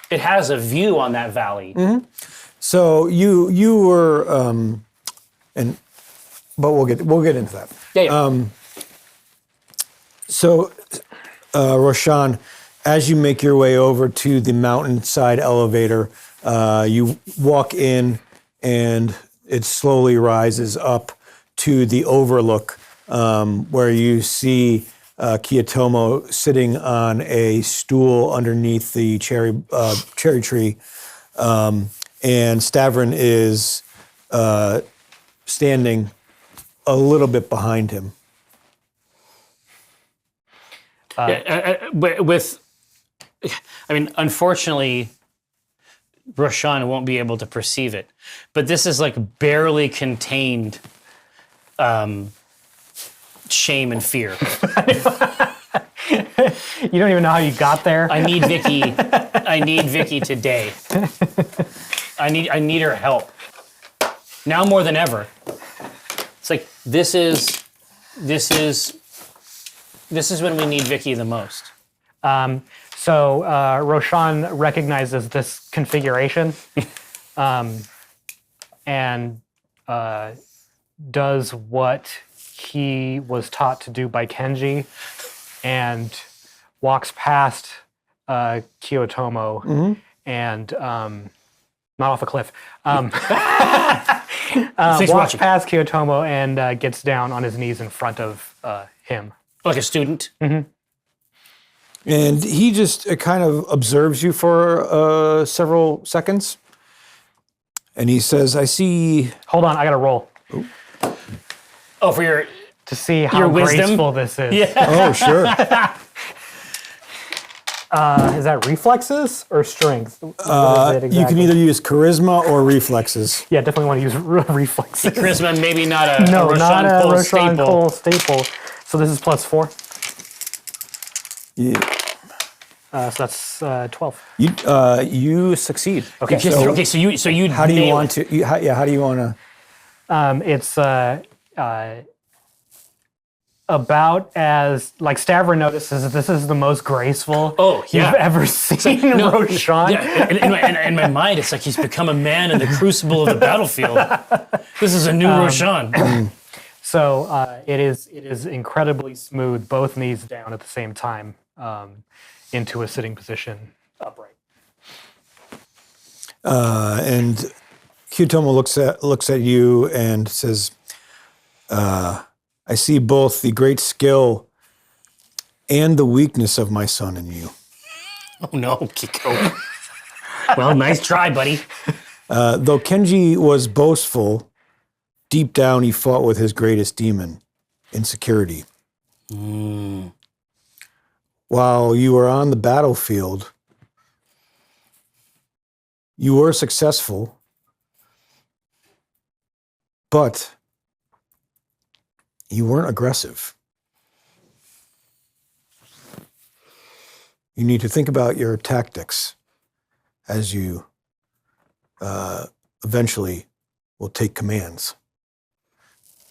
it has a view on that valley. Mm-hmm. So you were, but we'll get into that. Yeah. So, Roshan, as you make your way over to the mountainside elevator, you walk in, and it slowly rises up to the overlook, where you see Kiyotomo sitting on a stool underneath the cherry tree, and Stavrin is standing a little bit behind him. Unfortunately, Roshan won't be able to perceive it, but this is like barely contained shame and fear. You don't even know how you got there. I need Vicky. I need Vicky today. I need her help now more than ever. It's like this is when we need Vicky the most. So Roshan recognizes this configuration and does what he was taught to do by Kenji and walks past Kiyotomo and not off a cliff. Walks past Kiyotomo and gets down on his knees in front of him. Like a student. Mm-hmm. And he just kind of observes you for several seconds. And he says, I see... Hold on, I got to roll. Oh, for your... To see how your wisdom? graceful this is. Yeah. Oh, sure. Is that reflexes or strength? You can either use charisma or reflexes. Yeah, definitely want to use reflexes. Charisma, maybe not a No, Roshan not a Cole Roshan staple. Cole staple. So this is +4. Yeah. So that's 12. You succeed. Okay. So you How do you nail want it. to? How do you want to? It's about as, like Stavrin notices that this is the most graceful you've ever seen Roshan. Yeah, in my mind, it's like he's become a man in the crucible of the battlefield. This is a new Roshan. So it is incredibly smooth, both knees down at the same time, into a sitting position, upright. And Kiyotomo looks at you and says, I see both the great skill and the weakness of my son in you. Oh no, Kiko. Well, nice try, buddy. Though Kenji was boastful, deep down he fought with his greatest demon, insecurity. While you were on the battlefield, you were successful, but you weren't aggressive. You need to think about your tactics as you eventually will take commands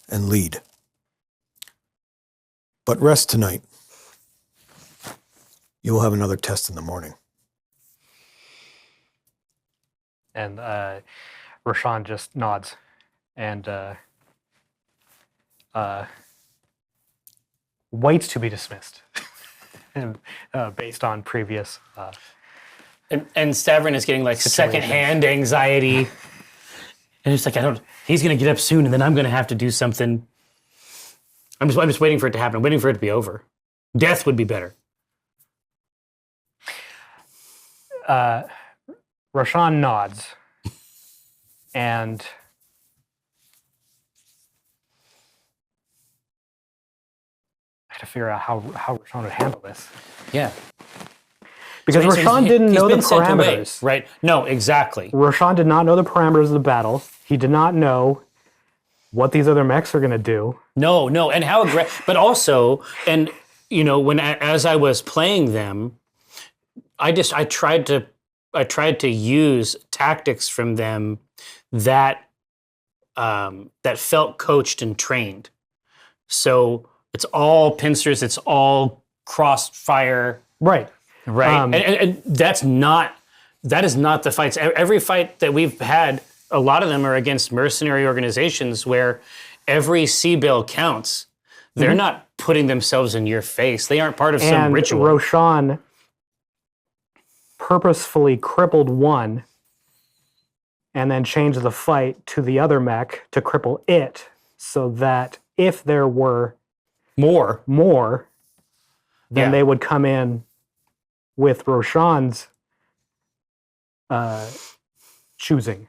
and lead. But rest tonight. You will have another test in the morning. And Roshan just nods and waits to be dismissed based on previous... And Stavrin is getting like secondhand anxiety. And it's like, he's going to get up soon and then I'm going to have to do something. I'm just waiting for it to happen. I'm waiting for it to be over. Death would be better. Roshan nods and I had to figure out how Roshan would handle this. Yeah. Because So Roshan didn't know the parameters. Right. No, exactly. Roshan did not know the parameters of the battle. He did not know what these other mechs are going to do. No, and how aggressive, but also, and you know, as I was playing them, I tried to use tactics from them that that felt coached and trained. So it's all pincers, it's all crossfire. Right. Right. And that is not the fights. Every fight that we've had, a lot of them are against mercenary organizations where every C-bill counts. They're not putting themselves in your face. They aren't part of some ritual. Roshan purposefully crippled one and then changed the fight to the other mech to cripple it so that if there were more, then they would come in with Roshan's choosing.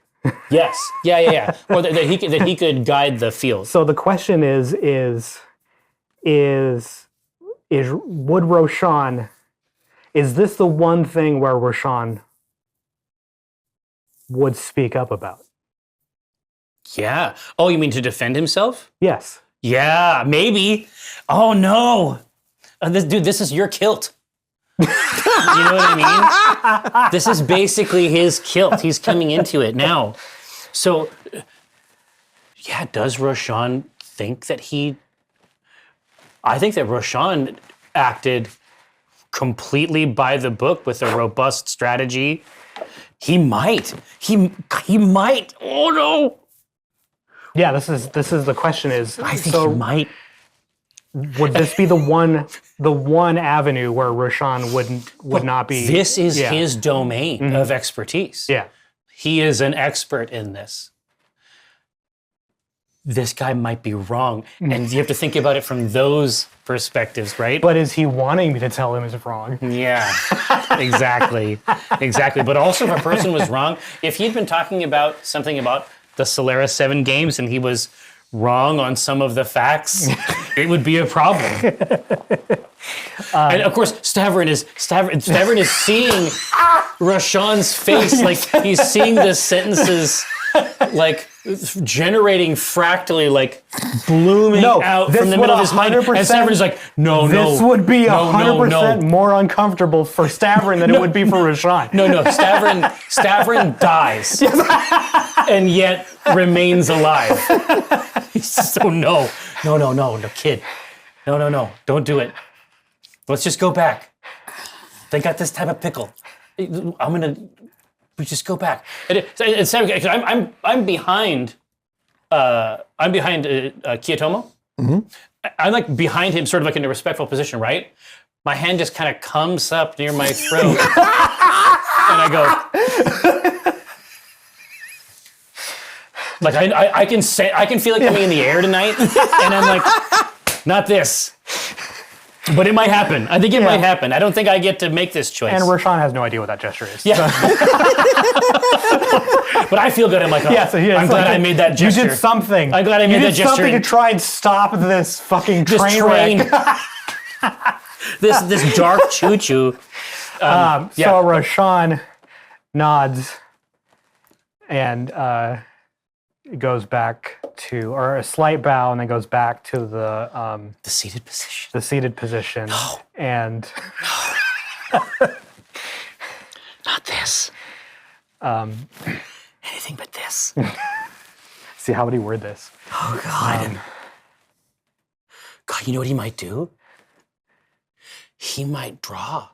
Yes. Yeah. Or that he could guide the field. So the question is would Roshan, is this the one thing where Roshan would speak up about? Yeah. Oh, you mean to defend himself? Yes. Yeah, maybe. Oh no. This is your kilt. You know what I mean? This is basically his kilt. He's coming into it now. So, yeah, does Roshan think that I think that Roshan acted completely by the book with a robust strategy. He might. He might. Oh no. Yeah, this is the question is, I think he might. Would this be the one avenue where Roshan would not be? This is his domain of expertise. Yeah. He is an expert in this. This guy might be wrong. And you have to think about it from those perspectives, right? But is he wanting me to tell him it's wrong? Yeah, exactly. Exactly. But also if a person was wrong, if he'd been talking about something about the Solaris 7 games and he was wrong on some of the facts, it would be a problem. And of course, Stavrin is seeing Roshan's face, like he's seeing the sentences like generating fractally, like blooming out from the middle of his mind. And Stavrin is like, no. This would be 100% more uncomfortable for Stavrin than it would be for Roshan. No. Stavrin dies. And yet remains alive. So no, kid. No, don't do it. Let's just go back. They got this type of pickle. We just go back. I'm behind. I'm behind Kiyotomo. Mm-hmm. I'm like behind him, sort of like in a respectful position, right? My hand just kind of comes up near my throat, and I go. Like I can feel it coming in the air tonight, and I'm like, not this. But it might happen. I think it might happen. I don't think I get to make this choice. And Roshan has no idea what that gesture is. Yeah. But I feel good. I'm like, I'm glad I made that gesture. You did something. I'm glad I made that gesture. You did something to try and stop this fucking train wreck. this dark choo-choo. So Roshan nods and goes back to, or a slight bow, and then goes back to the seated position. The seated position. No. And not this. Anything but this. See, how would he word this? Oh God. God, you know what he might do? He might draw.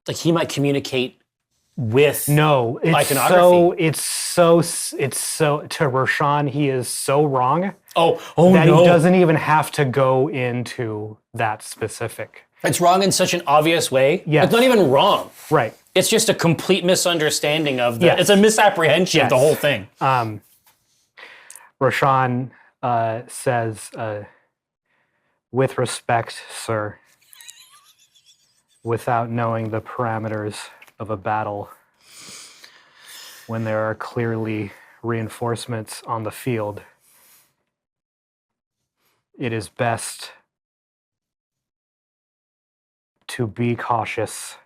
Like he might communicate with iconography. It's so to Roshan, he is so wrong. Oh that no. He doesn't even have to go into that specific. It's wrong in such an obvious way. Yes. It's not even wrong. Right. It's just a complete misunderstanding of the. Yes. It's a misapprehension of the whole thing. Roshan says, "With respect, sir, without knowing the parameters of a battle, when there are clearly reinforcements on the field, it is best to be cautious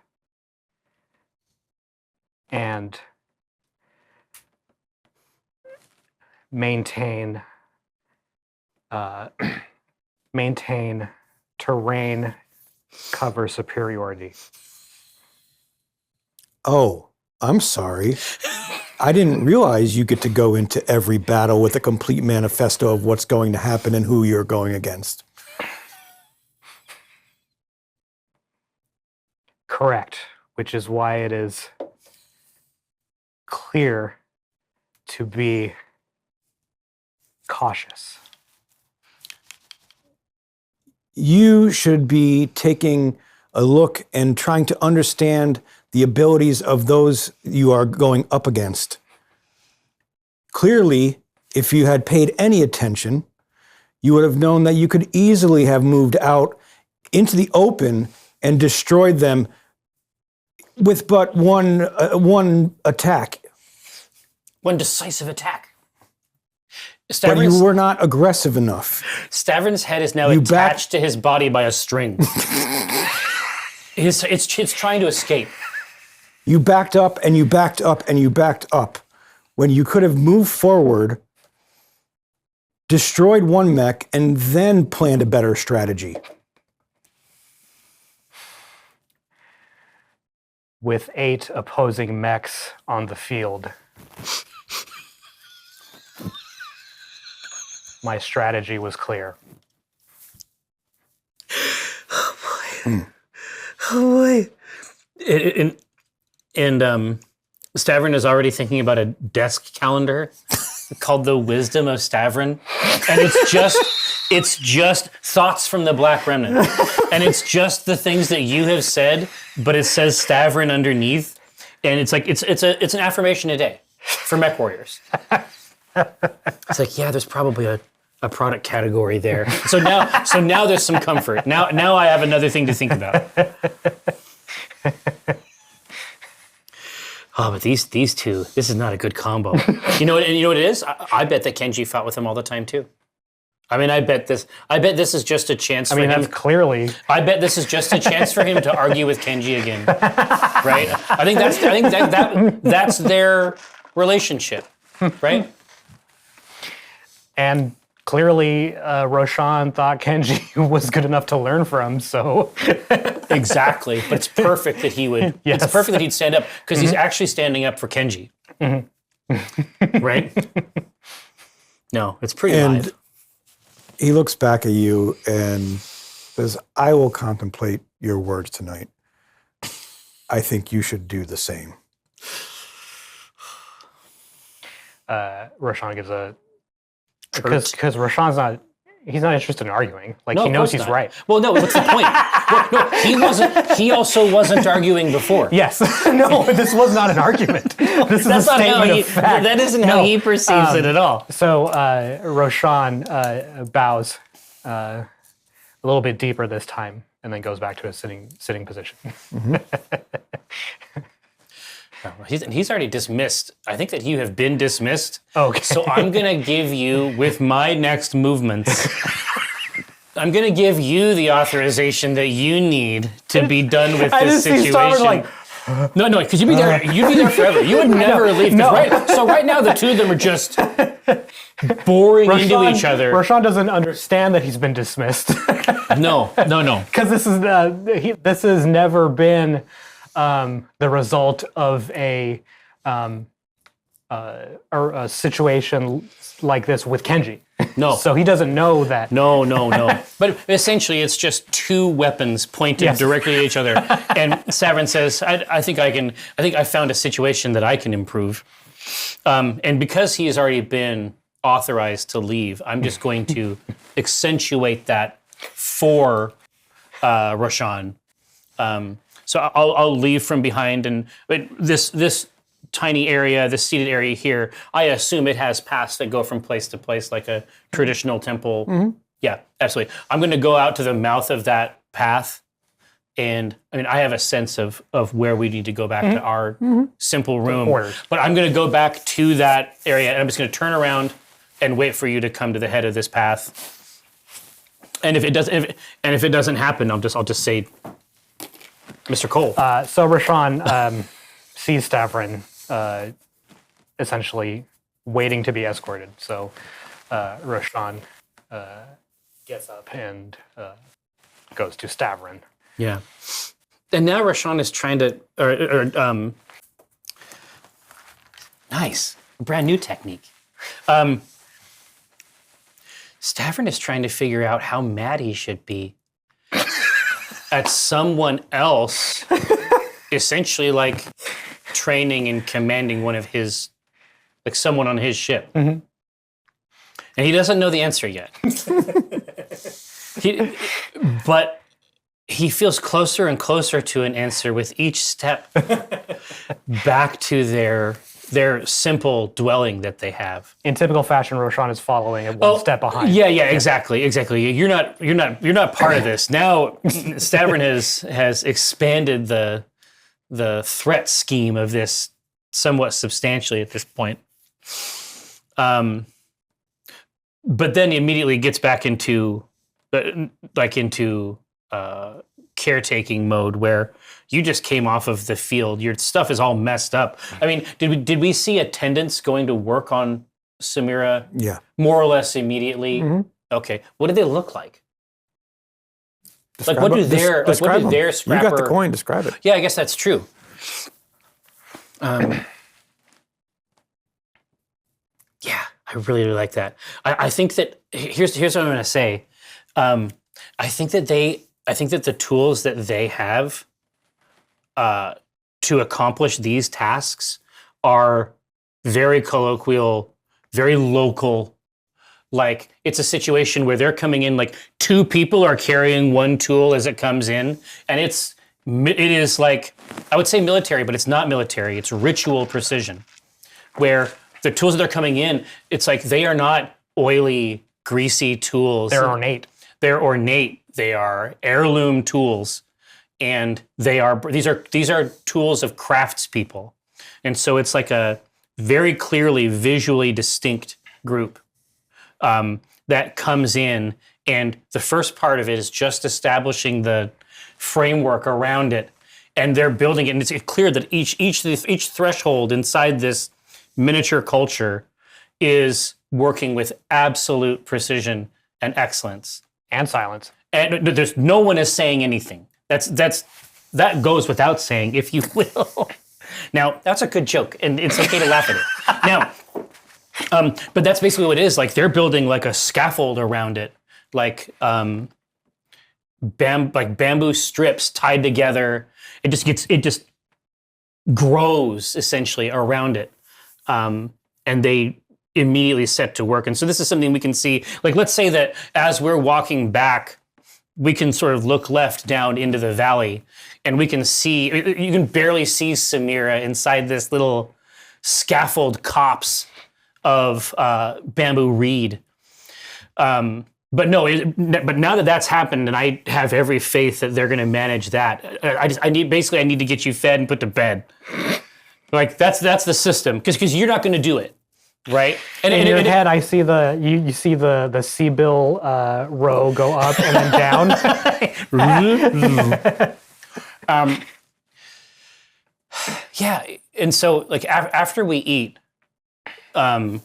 and maintain terrain cover superiority." Oh, I'm sorry. I didn't realize you get to go into every battle with a complete manifesto of what's going to happen and who you're going against. Correct, which is why it is clear to be cautious. You should be taking a look and trying to understand the abilities of those you are going up against. Clearly, if you had paid any attention, you would have known that you could easily have moved out into the open and destroyed them with but one attack. One decisive attack. But you were not aggressive enough. Stavron's head is now attached to his body by a string. It's trying to escape. You backed up and you backed up and you backed up when you could have moved forward, destroyed one mech, and then planned a better strategy. With 8 opposing mechs on the field, my strategy was clear. Oh boy. And Stavron is already thinking about a desk calendar called The Wisdom of Stavron. And it's just thoughts from the Black Remnant. And it's just the things that you have said, but it says Stavron underneath. And it's like it's an affirmation a day for mech warriors. It's like, yeah, there's probably a product category there. So now there's some comfort. Now I have another thing to think about. Oh, but these two, this is not a good combo. You know what it is? I bet that Kenji fought with him all the time too. I mean, I bet this is just a chance for him. That's clearly. I bet this is just a chance for him to argue with Kenji again. Right? I think that's their relationship, right? And clearly, Roshan thought Kenji was good enough to learn from, so. Exactly, but it's perfect that he would. Yes. It's perfect that he'd stand up because he's actually standing up for Kenji. Right? No, it's pretty live. He looks back at you and says, I will contemplate your words tonight. I think you should do the same. Roshan gives a... Because Roshan's he's not interested in arguing. Like, No, he of knows course he's not. right. Well, no, what's the point? He also wasn't arguing before. Yes. No, this was not an argument. This is a statement of fact. That isn't how he perceives it at all. So Roshan bows a little bit deeper this time and then goes back to his sitting position. He's already dismissed. I think that you have been dismissed. Okay. So I'm going to give you, with my next movements, I'm going to give you the authorization that you need to be done with this situation. No, because you'd be there forever. You would never leave. No. Right now, the two of them are just boring into each other. Roshan doesn't understand that he's been dismissed. No. Because this has never been the result of a situation like this with Kenji. No. So he doesn't know that. No. But essentially, it's just two weapons pointed directly at each other. And Stavron says, I think I found a situation that I can improve. And because he has already been authorized to leave, I'm just going to accentuate that for Roshan. So I'll leave from behind, but this tiny area, this seated area here, I assume it has paths that go from place to place like a traditional temple. Mm-hmm. Yeah, absolutely. I'm going to go out to the mouth of that path, and I mean, I have a sense of where we need to go back to our simple room. But I'm going to go back to that area, and I'm just going to turn around and wait for you to come to the head of this path. And if it doesn't happen, I'll just say, Mr. Cole. So Roshan sees Stavron essentially waiting to be escorted. So Roshan gets up and goes to Stavron. Yeah. And now Roshan is trying to, now Nice. Brand new technique. Stavern is trying to figure out how mad he should be at someone else essentially like training and commanding one of his, like someone on his ship. And he doesn't know the answer yet. But he feels closer and closer to an answer with each step back to their simple dwelling that they have. In typical fashion, Roshan is following it one step behind. Yeah, exactly. You're not part of this. Now Stavern has expanded the threat scheme of this somewhat substantially at this point. But then he immediately gets back into caretaking mode where you just came off of the field. Your stuff is all messed up. I mean, did we see attendants going to work on Samira? Yeah. More or less immediately. Okay. What do they look like? What do their scrapper? You got the coin. Describe it. Yeah, I guess that's true. Yeah, I really like that. I think that here's what I'm going to say. I think that the tools that they have to accomplish these tasks are very colloquial, very local. Like it's a situation where they're coming in, like two people are carrying one tool as it comes in, and it is like, I would say military, but it's not military. It's ritual precision, where the tools that are coming in, it's like they are not oily, greasy tools. They're ornate. They're ornate. They are heirloom tools, and these are tools of craftspeople, and so it's like a very clearly visually distinct group that comes in, and the first part of it is just establishing the framework around it, and they're building it, and it's clear that each threshold inside this miniature culture is working with absolute precision and excellence. And silence. And there's no one is saying anything. That goes without saying, if you will. Now, that's a good joke, and it's okay to laugh at it. Now, but that's basically what it is. Like they're building like a scaffold around it, like bamboo strips tied together. It just grows essentially around it, and they immediately set to work. And so this is something we can see. Like let's say that as we're walking back, we can sort of look left down into the valley, and we can see. You can barely see Samira inside this little scaffold copse of bamboo reed. But now that that's happened, and I have every faith that they're going to manage that. I need to get you fed and put to bed. Like that's the system, because you're not going to do it, right? And in your head, I see you see the C-bill row go up and then down. Yeah, and so like after we eat. I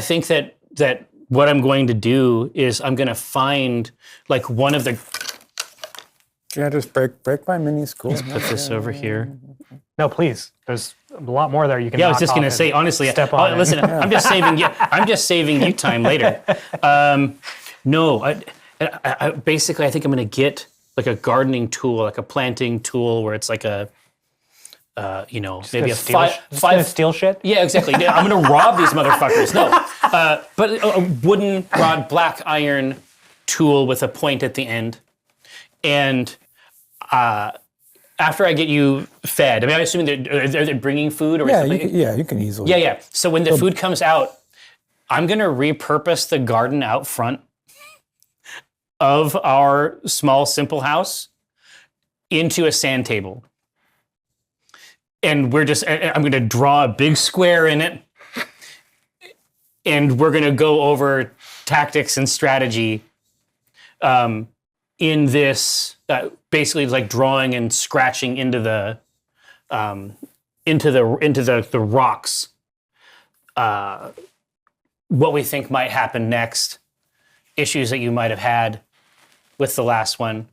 think that what I'm going to do is I'm going to find like one of the. Yeah, just break my mini school. Let's put this over here. No, please. There's a lot more there you can. Yeah, I was just going to say honestly. Step on. Listen, I'm just saving you. I'm just saving you time later. No, I basically I think I'm going to get like a gardening tool, like a planting tool, where it's like a. Maybe a five steel shit. Yeah, exactly. I'm gonna rob these motherfuckers. No, but a wooden rod, black iron tool with a point at the end, and after I get you fed, I mean, I'm assuming they're bringing food or something. You can easily. Yeah. So when the food comes out, I'm gonna repurpose the garden out front of our small, simple house into a sand table. And I'm going to draw a big square in it, and we're going to go over tactics and strategy in this, basically like drawing and scratching into the rocks, what we think might happen next, issues that you might have had with the last one.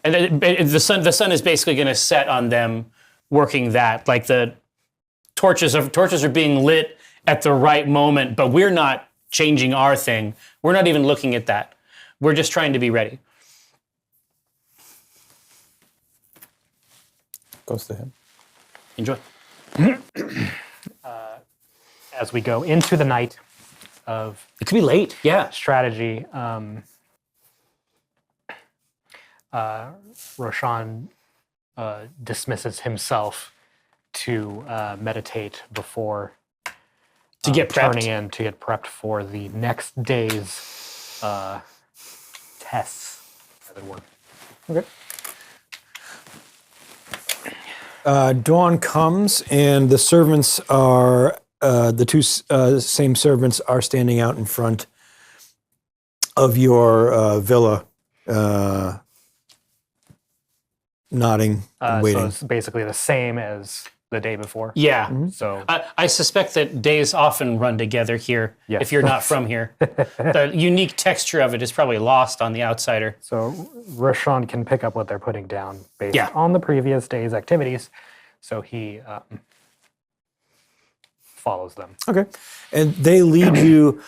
And the sun is basically going to set on them working that, like the torches are being lit at the right moment, but we're not changing our thing. We're not even looking at that. We're just trying to be ready. Goes to him. Enjoy. As we go into the night of It could be late. Yeah. strategy, Roshan dismisses himself to meditate before To get prepped. turning in to get prepped for the next day's tests, as it were. Okay. Dawn comes, and the servants are the two same servants are standing out in front of your villa, nodding and So waiting. it's basically the same as the day before. Yeah. So I suspect that days often run together here Yes. if you're not from here. The unique texture of it is probably lost on the outsider. So Roshan can pick up what they're putting down based Yeah. on the previous day's activities. So he follows them. Okay. And they lead you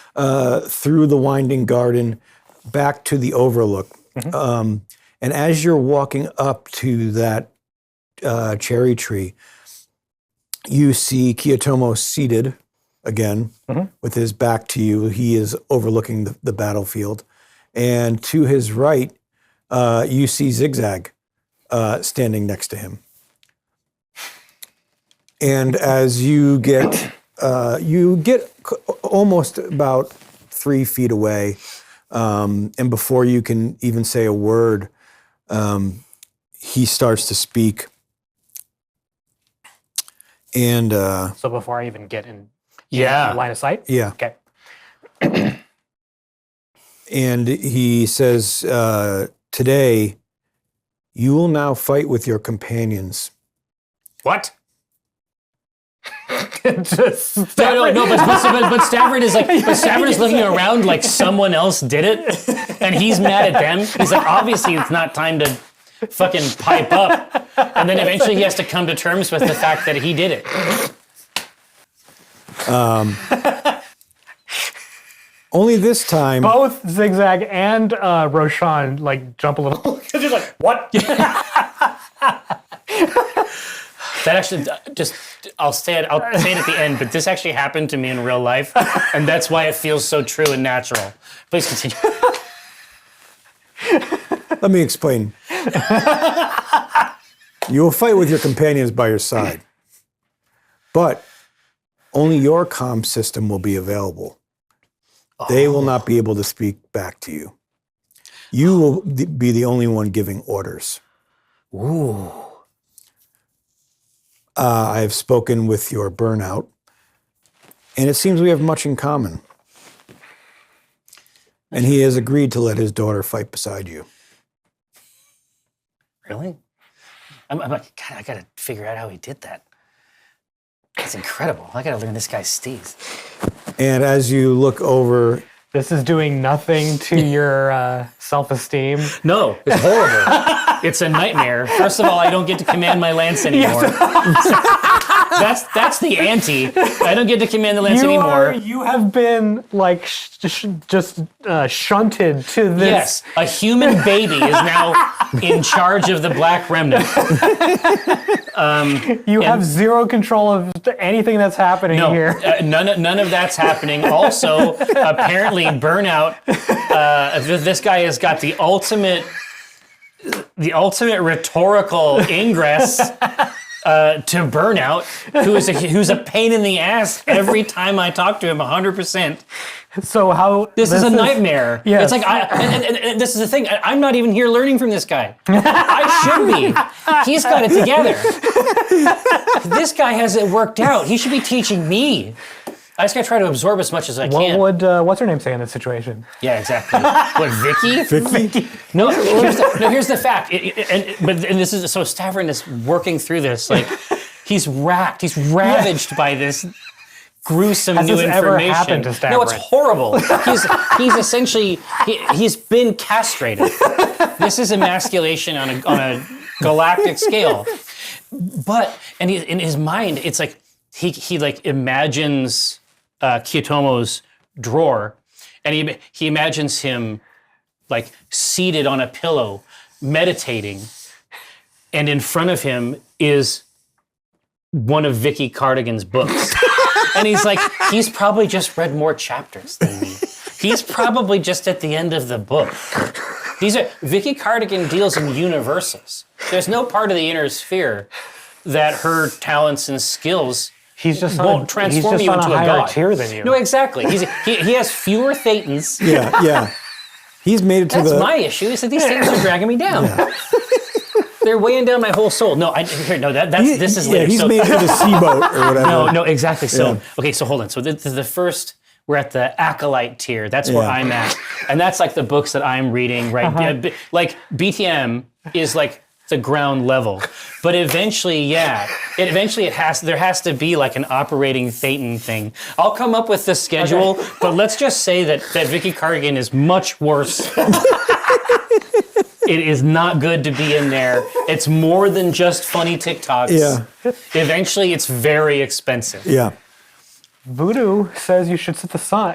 through the winding garden back to the overlook. And as you're walking up to that cherry tree, you see Kiyotomo seated again with his back to you. He is overlooking the battlefield. And to his right, you see Zigzag standing next to him. And as you get almost about 3 feet away, and before you can even say a word, he starts to speak. And So before I even get in Yeah. line of sight? yeah, Okay. and he says, today, you will now fight with your companions. What? Just No, but Stavrid is like, but Stavrid is looking around like someone else did it, and he's mad at them. He's like, obviously it's not time to fucking pipe up, and then eventually he has to come to terms with the fact that he did it. Only this time, both Zigzag and Roshan like jump a little. Just like, what? That actually just I'll say it at the end, but this actually happened to me in real life, and that's why it feels so true and natural. Please continue. let me explain. You will fight with your companions by your side, but only your comm system will be available. They will not be able to speak back to you. You will be the only one giving orders. Ooh. I have spoken with your burnout, and it seems we have much in common. And he has agreed to let his daughter fight beside you. Really? I'm like, God, I gotta figure out how he did that. That's incredible. I gotta learn this guy's steez. And as you look over, This is doing nothing to your self-esteem. No, it's horrible. It's a nightmare. First of all, I don't get to command my lance anymore. That's the ante. I don't get to command the lance anymore. You have been like just shunted to this. Yes, a human baby is now in charge of the Black Remnant. You have zero control of anything that's happening No, here. none of that's happening. Also, apparently, burnout. This guy has got the ultimate rhetorical ingress to burnout, who's a pain in the ass every time I talk to him. 100%. So how This is a nightmare. Yes. It's like and this is the thing. I'm not even here learning from this guy. I should be. He's got it together. This guy has it worked out. He should be teaching me. I just gotta try to absorb as much as I can. What would what's her name say in this situation? Yeah, exactly. What, Vicky? Vicky? No, here's the fact. But this is so Stavrin is working through this. Like he's racked, he's ravaged by this gruesome Has new this information. ever happened to Stavrin? No, it's horrible. He's essentially he's been castrated. This is emasculation on a galactic scale. But in his mind, it's like he like imagines Kiyotomo's drawer, and he imagines him like seated on a pillow, meditating, and in front of him is one of Vicky Cardigan's books. And he's like, he's probably just read more chapters than me. He's probably just at the end of the book. Vicky Cardigan deals in universals. There's no part of the inner sphere that her talents and skills won't transform you into a god. Tier than you. No, exactly. He has fewer thetans. Yeah. He's made it to That's my issue, is that these things are dragging me down. Yeah. They're weighing down my whole soul. No, this is later. He's made it to the sea boat or whatever. No, exactly. So, okay, so hold on. So this is the first, we're at the Acolyte tier. That's where I'm at. And that's like the books that I'm reading, right? Like BTM is like the ground level. But eventually, there has to be like an operating Thetan thing. I'll come up with the schedule, but let's just say that Vicky Cardigan is much worse. It is not good to be in there. It's more than just funny TikToks. Yeah. Eventually, it's very expensive. Yeah. Voodoo says you should shit the sun.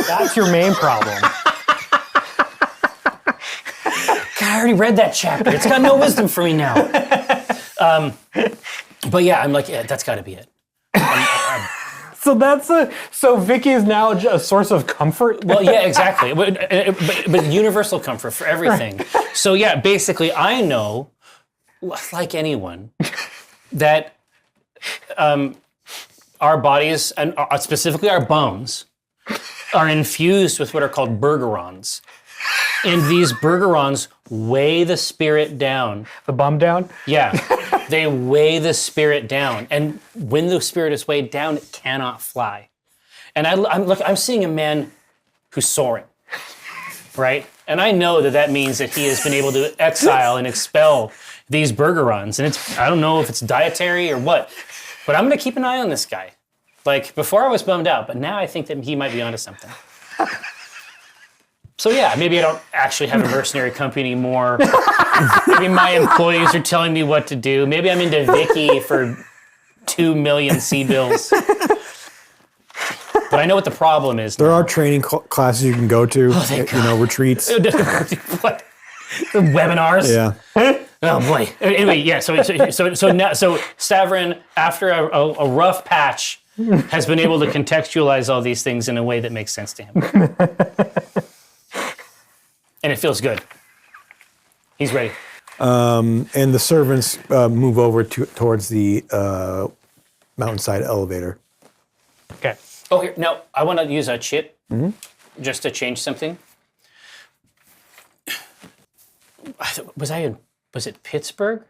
That's your main problem. God, I already read that chapter. It's got no wisdom for me now. But yeah, I'm like, that's got to be it. So Vicky is now a source of comfort? Well, yeah, exactly. But universal comfort for everything. So yeah, basically I know, like anyone, that our bodies, and specifically our bones, are infused with what are called bergerons. And these bergerons weigh the spirit down. The bum down? Yeah. They weigh the spirit down. And when the spirit is weighed down, it cannot fly. And I'm seeing a man who's soaring, right? And I know that means that he has been able to exile and expel these bergerons. And I don't know if it's dietary or what, but I'm going to keep an eye on this guy. Like, before I was bummed out, but now I think that he might be onto something. So yeah, maybe I don't actually have a mercenary company anymore. Maybe my employees are telling me what to do. Maybe I'm into Vicky for 2 million sea bills. But I know what the problem is. There are training classes you can go to, retreats. What? The webinars? Yeah. Oh boy. Anyway, yeah. So Stavrin, after a rough patch, has been able to contextualize all these things in a way that makes sense to him. And it feels good. He's ready. And the servants move over towards the mountainside elevator. Okay. Oh, here. No, I want to use a chit just to change something. Was it Pittsburgh?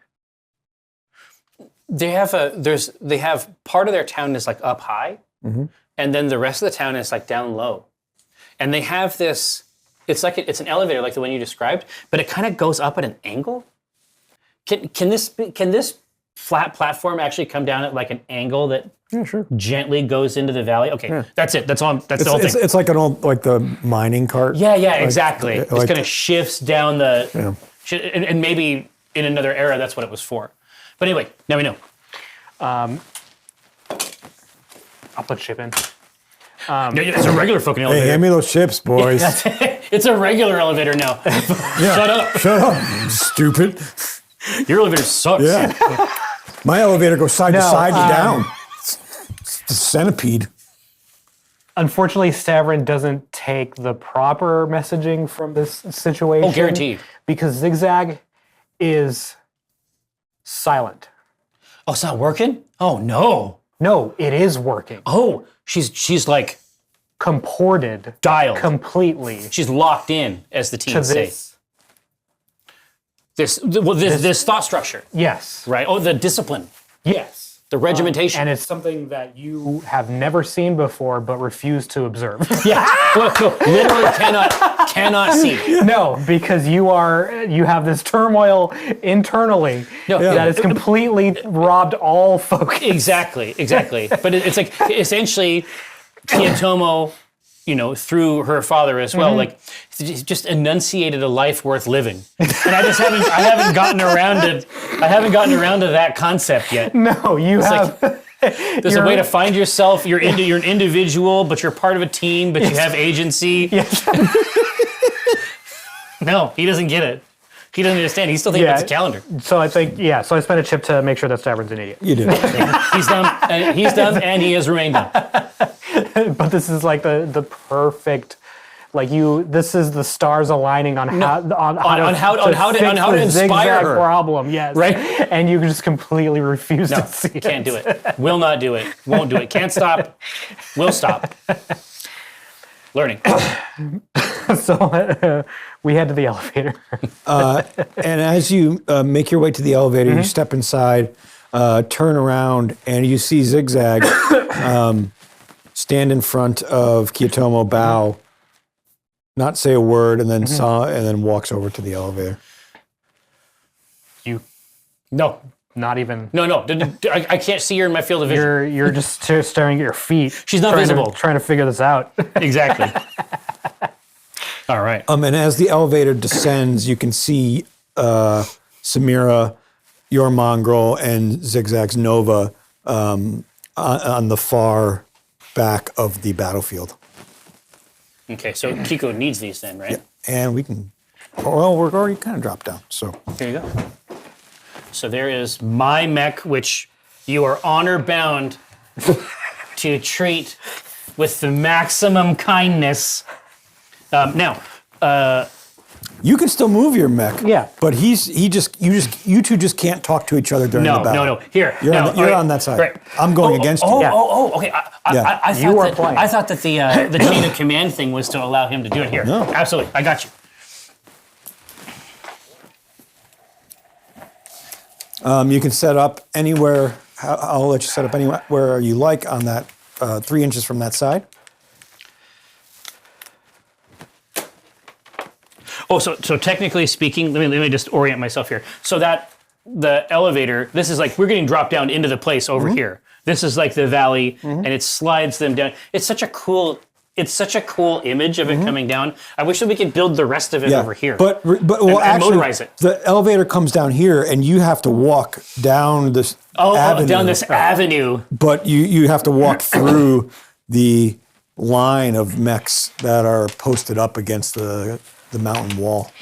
They have part of their town is like up high, and then the rest of the town is like down low. And they have this. It's an elevator like the one you described, but it kind of goes up at an angle. Can this flat platform actually come down at like an angle that gently goes into the valley? Okay, that's it. That's the whole thing. It's like the mining cart. Yeah, exactly. It kind of shifts down and maybe in another era that's what it was for. But anyway, now we know. I'll put chip in. It's a regular fucking elevator. Hey, hand me those chips, boys. It's a regular elevator now. Shut up, stupid. Your elevator sucks. Yeah. My elevator goes side to side and down. It's the centipede. Unfortunately, Stavrin doesn't take the proper messaging from this situation. Oh, guaranteed. Because Zigzag is silent. Oh, it's not working? Oh, no. No, it is working. Oh, she's like comported, dialed completely. She's locked in, as the teens say. This thought structure. Yes. Right. Oh, the discipline. Yes. The regimentation. And it's something that you have never seen before, but refuse to observe. Yeah. Well, literally cannot see. No, because you have this turmoil internally that has completely robbed all focus. Exactly. But it's like essentially Kiyotomo, through her father as well, like just enunciated a life worth living. And I haven't gotten around to that concept yet. No, you have. There's a way to find yourself. You're an individual, but you're part of a team, but you have agency. Yes. No, he doesn't get it. He doesn't understand. He's still thinking it's a calendar. So I think, so I spent a chip to make sure that Stavron's an idiot. You do. He's dumb, and he has remained dumb. But this is like the perfect, this is the stars aligning on how to inspire zigzag her. problem, yes. Right? And you just completely refuse to see it. Can't do it. Will not do it. Won't do it. Can't stop. Will stop. Learning. So we head to the elevator. And as you make your way to the elevator, you step inside, turn around, and you see Zigzag stand in front of Kiyotomo, bow, not say a word, and then walks over to the elevator. No, not even. No. I can't see her in my field of vision. You're just staring at your feet. She's not visible. Trying to figure this out. Exactly. All right. And as the elevator descends, you can see Samira, your mongrel, and Zigzag's Nova on the far back of the battlefield. Okay, so Kiko needs these then, right? Yeah. And we can, well, we're already kind of dropped down, so. Here you go. So there is my mech, which you are honor bound to treat with the maximum kindness. Now, you can still move your mech. Yeah. But you two just can't talk to each other during the battle. no. Here, You're, no, on, you're on that side. Right. I'm going against you. Yeah. Okay. I thought You are that, playing. I thought that the chain of command thing was to allow him to do it here. No. Absolutely, I got you. You can set up anywhere. I'll let you set up anywhere you like on that 3 inches from that side. Oh, so technically speaking, let me just orient myself here. So that the elevator, this is like we're getting dropped down into the place over here. This is like the valley, and it slides them down. It's such a cool image of it coming down. I wish that we could build the rest of it over here. But well, and actually, motorize it. the elevator comes down here, and you have to walk down this avenue. Down this avenue. But you have to walk through the line of mechs that are posted up against the mountain wall.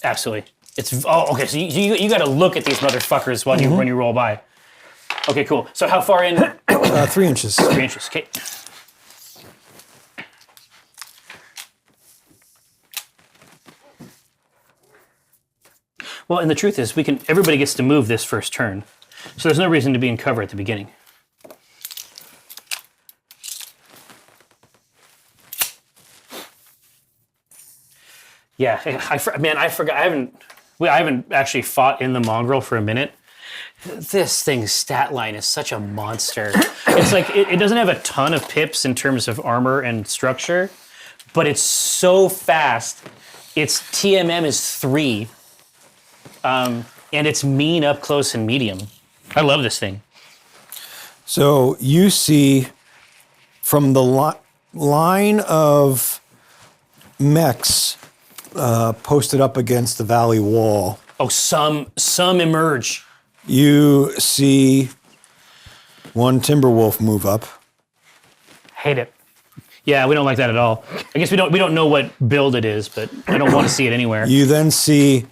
Absolutely. Okay. So you got to look at these motherfuckers when you roll by. Okay, cool. So how far in? 3 inches. 3 inches. Okay. Well, and the truth is, everybody gets to move this first turn, so there's no reason to be in cover at the beginning. Yeah, I forgot. I haven't actually fought in the mongrel for a minute. This thing's stat line is such a monster. It's like it doesn't have a ton of pips in terms of armor and structure, but it's so fast. Its TMM is 3, and it's mean up close and medium. I love this thing. So you see from the line of mechs posted up against the valley wall. Oh, some emerge. You see one Timberwolf move up. Hate it. Yeah, we don't like that at all. I guess we don't know what build it is, but I don't want to see it anywhere. You then see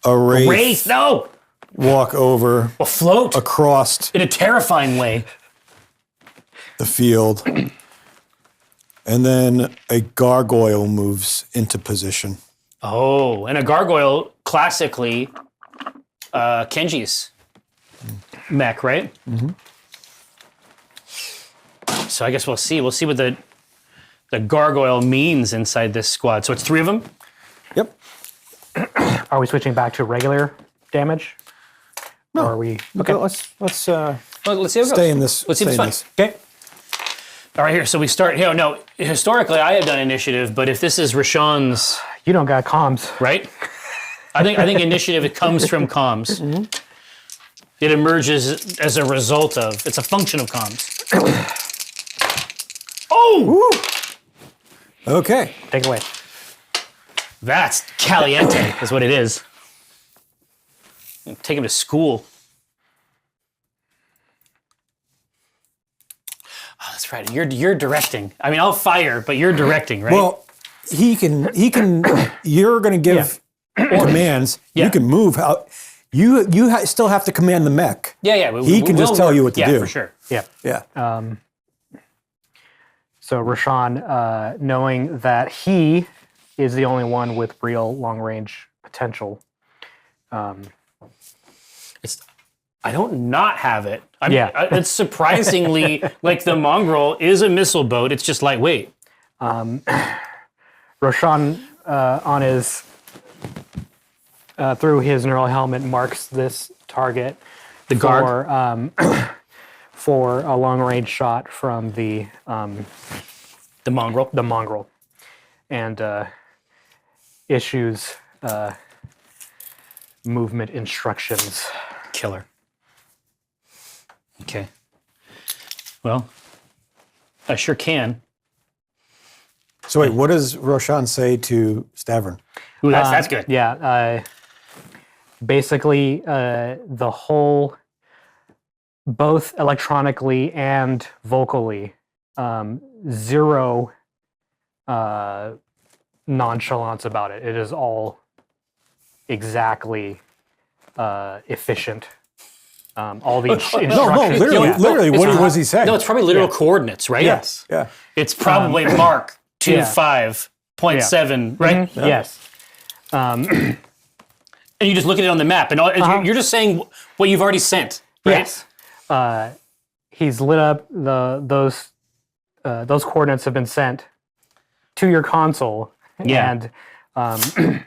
a wraith, Wraith, no! walk over A float across in a terrifying way. the field. And then a gargoyle moves into position. Oh, and a gargoyle, classically, Kenji's mech, right? Mm-hmm. So I guess we'll see. We'll see what the gargoyle means inside this squad. So it's 3 of them? Yep. Are we switching back to regular damage? No. Or are we? Okay. Let's Well, let's see how it stay goes. in this. Let's see if stay it's in fun. this. Okay. All right, here. So we start here. No, historically, I have done initiative, but if this is Rashawn's, You don't got comms. right? I think initiative, it comes from comms. Mm-hmm. It emerges as a result of, it's a function of comms. Oh! Woo. Okay. Take it away. That's caliente, is what it is. Take him to school. Oh, that's right. You're directing. I mean, I'll fire, but you're directing, right? Well, he can. You're going to give commands. Yeah. You can move how. You still have to command the mech. Yeah. He can just tell you what to do. Yeah, for sure. Yeah. Yeah. So Roshan, knowing that he is the only one with real long-range potential. I don't not have it. I mean, Yeah. it's surprisingly like the Mongrel is a missile boat. It's just lightweight. Roshan, on his through his neural helmet, marks this target. The guard. For a long-range shot from the Mongrel. the mongrel, and issues movement instructions. Killer. Okay. Well, I sure can. So wait, what does Roshan say to Stavern? Ooh, that's good. Yeah. Basically, the whole, both electronically and vocally, zero nonchalance about it. It is all exactly efficient. All the instructions. No, literally, what does he say? No, it's probably literal coordinates, right? Yes. Yeah. It's probably Mark 25.7, right? Mhm. Yes. And you just look at it on the map, and you're just saying what you've already sent, right? Yes. He's lit up those coordinates have been sent to your console. Yeah. And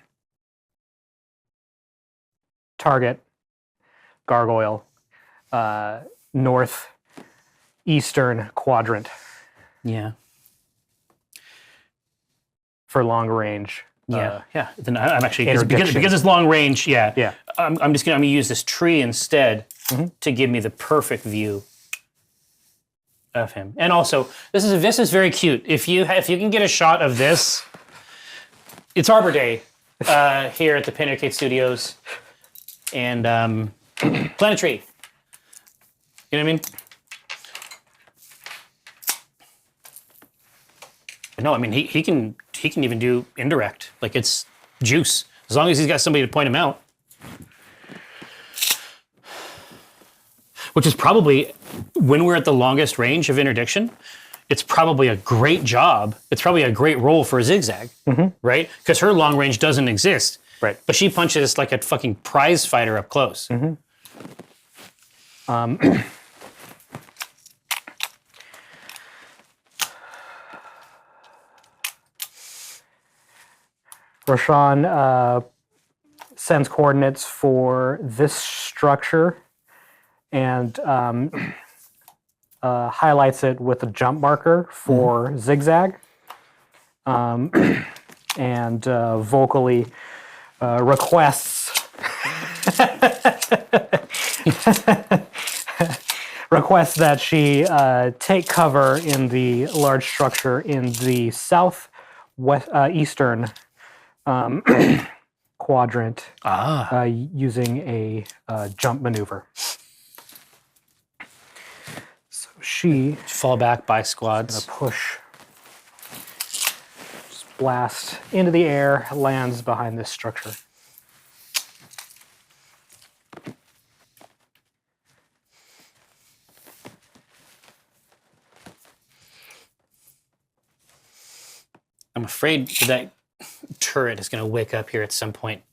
target gargoyle, northeastern quadrant Yeah. for long range. Yeah. Then I'm actually interdiction. because it's long range. Yeah. Yeah. I'm gonna use this tree instead to give me the perfect view of him. And also, this is very cute. If you can get a shot of this, it's Arbor Day here at the Pin Arcade Studios, and plant a tree. You know what I mean? No, I mean he can even do indirect. Like it's juice as long as he's got somebody to point him out. Which is probably, when we're at the longest range of interdiction, it's probably a great job. It's probably a great role for a zigzag, right? Because her long range doesn't exist. Right. But she punches like a fucking prize fighter up close. Roshan sends coordinates for this structure and highlights it with a jump marker for zigzag, and vocally requests that she take cover in the large structure in the eastern quadrant using a jump maneuver. So she Fall back by squads. push, just blast into the air, lands behind this structure. I'm afraid that turret is going to wake up here at some point.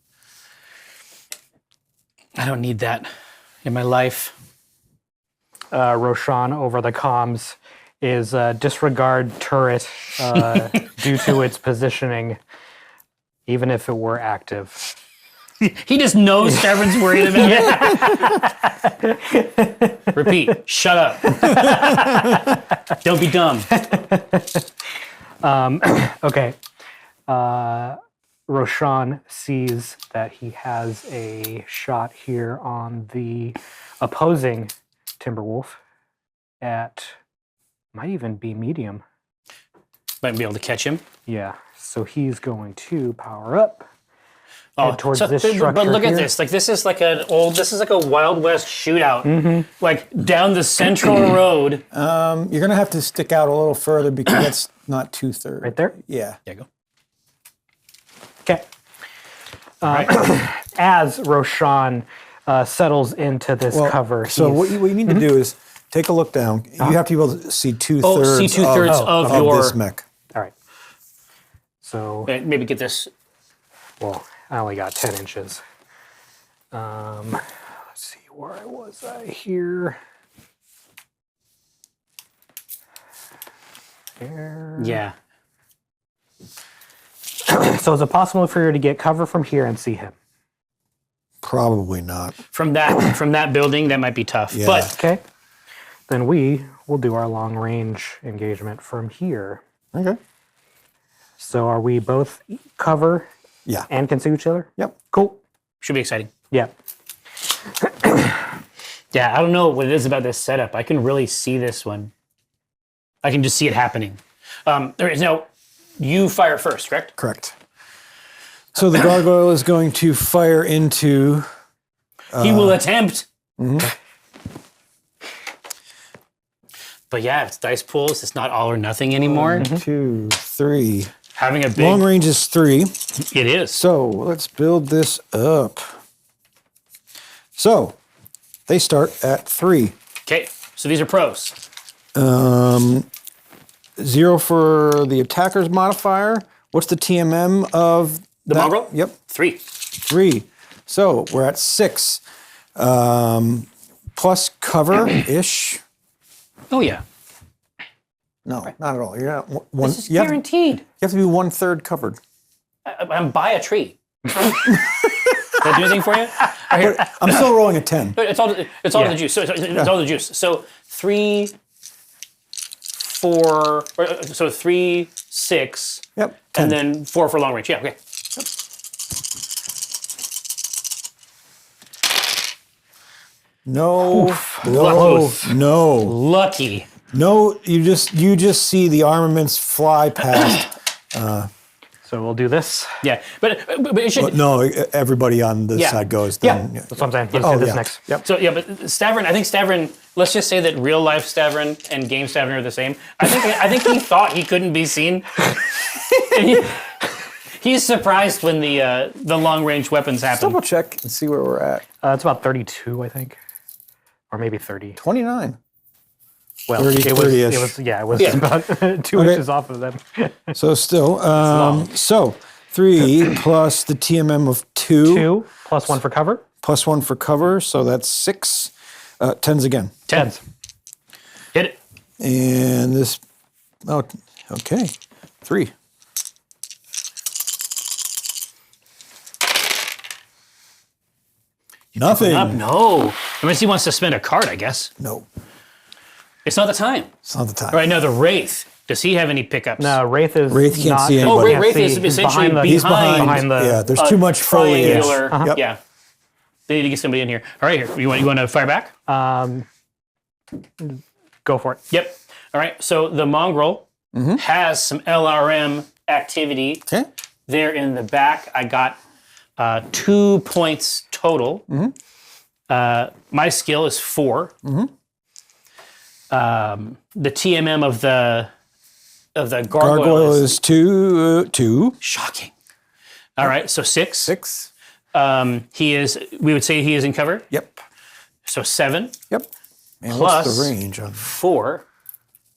I don't need that in my life. Roshan over the comms is disregard turret due to its positioning, even if it were active. He just knows Stavron's worried about it. Repeat, shut up. Don't be dumb. Okay. Roshan sees that he has a shot here on the opposing Timberwolf at, might even be medium. Might be able to catch him. Yeah, so he's going to power up. head towards this structure. But look here. at this. Like this is like this is like a Wild West shootout. Like down the central road. You're gonna have to stick out a little further because that's not 2/3. Right there? Yeah. There you go. Okay. Right. As Roshan settles into this cover. So what you need to do is take a look down. You have to be able to see 2/3. See 2/3 of your. this mech. All right. So, Maybe get this. well, I only got 10 inches. Let's see, where was I here? There. Yeah. So is it possible for you to get cover from here and see him? Probably not. From that building, that might be tough. Yeah. But Okay. Then we will do our long range engagement from here. Okay. So are we both cover Yeah. and can see each other? Yep. Cool. should be exciting. Yeah. Yeah, I don't know what it is about this setup. I can really see this one. I can just see it happening. There is no. You fire first, correct? Correct. So the gargoyle is going to fire into. He will attempt. But yeah, if it's dice pools, it's not all or nothing anymore. 2, 3. Having a big. Long range is 3. It is. So let's build this up. So they start at 3. Okay, so these are pros. 0 for the attacker's modifier. What's the TMM of The mongrel? Yep, 3. 3. So we're at 6. Plus cover-ish. Oh yeah. No, not at all. You're not one. This is You have guaranteed. to be 1/3 covered. I'm by a tree. Does that do anything for you? Right here. I'm still rolling a 10. It's all the juice. So it's all the juice. So 3, 4. So 3, 6. Yep. 10. And then 4 for long range. Yeah. Okay. No. Close. No. Lucky. No. You just see the armaments fly past. So we'll do this. Yeah, but it should. But no, everybody on this Yeah. side goes. Yeah, Then, that's what I'm saying. Let's Oh, do this yeah. next. Yep. So yeah, but Stavron, I think Stavron. Let's just say that real life Stavron and game Stavron are the same. I think he thought he couldn't be seen. And he's surprised when the long range weapons happen. Double check and see where we're at. It's about 32, I think. Or maybe 30. 29. Well, 30, it was 30-ish. about 2 inches off of them. So still, so 3 plus the TMM of 2. 2 plus 1 for cover. Plus 1 for cover, so that's 6. 10s again. 10s. Hit it. And this, oh, okay, 3. Nothing. Up? No. Unless he wants to spend a card, I guess. No, It's not the time. it's not the time. All right, now the Wraith. Does he have any pickups? No, Wraith is Wraith can't not, see Oh, anybody. Wraith can't is see. essentially He's behind. the. Yeah, there's too much foliage. triangular. Yep. Yeah. They need to get somebody in here. All right, here. You want to fire back? Go for it. Yep. All right. So the mongrel has some LRM activity Okay. there in the back. I got 2 points total. My skill is 4. The TMM of the gargoyle, Gargoyle is is 2. shocking. All right. So 6. 6. He is. We would say he is in cover. Yep. So 7. Yep. And Plus- what's the range on? 4.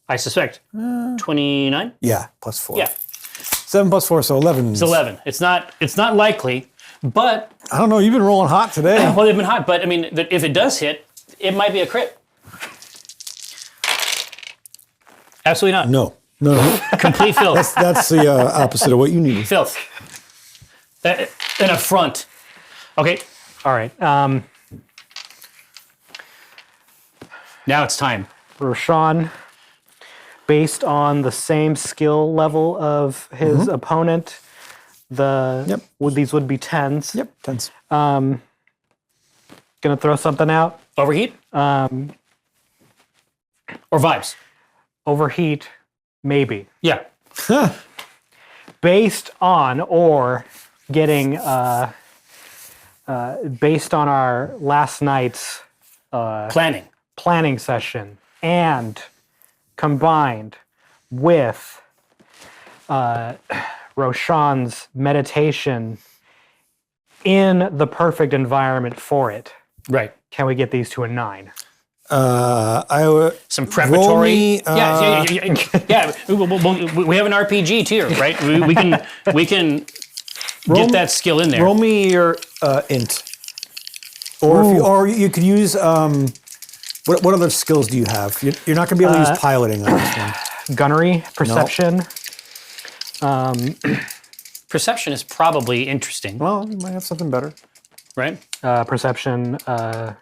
I suspect 29. Yeah, plus 4. Yeah. 7 plus 4, so 11. It's 11. It's not likely, but I don't know. You've been rolling hot today. well, they've been hot. But I mean, if it does hit, it might be a crit. Absolutely not. No. Complete filth. That's the opposite of what you need. Filth. An affront. Okay. All right. Now it's time. Roshan, based on the same skill level of his opponent, these would be 10s. Yep. 10s. Gonna throw something out. Overheat. Or vibes. Overheat, maybe. Yeah. Based on or getting based on our last night's Planning. session and combined with Roshan's meditation in the perfect environment for it, Right. can we get these to a 9? Some preparatory. Roll me, yeah. We have an RPG too, right? We can get that skill in there. Roll me your int, or you could use what other skills do you have? You're not going to be able to use piloting on this one. Gunnery, perception. Perception is probably interesting, Well, you might have something better. right? Perception. I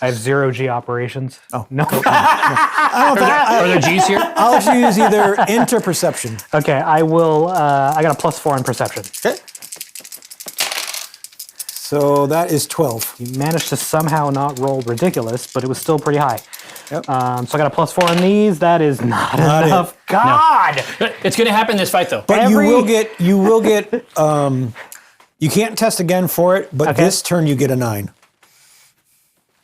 have 0G operations. Oh. No. Are there G's here? I'll let you use either int or perception. Okay, I will. I got a +4 on perception. Okay. So that is 12. You managed to somehow not roll ridiculous, but it was still pretty high. Yep. So I got a +4 on these. That is not Not enough. it. God! It's going to happen this fight, though. But you will get. You can't test again for it, but Okay. this turn you get a 9.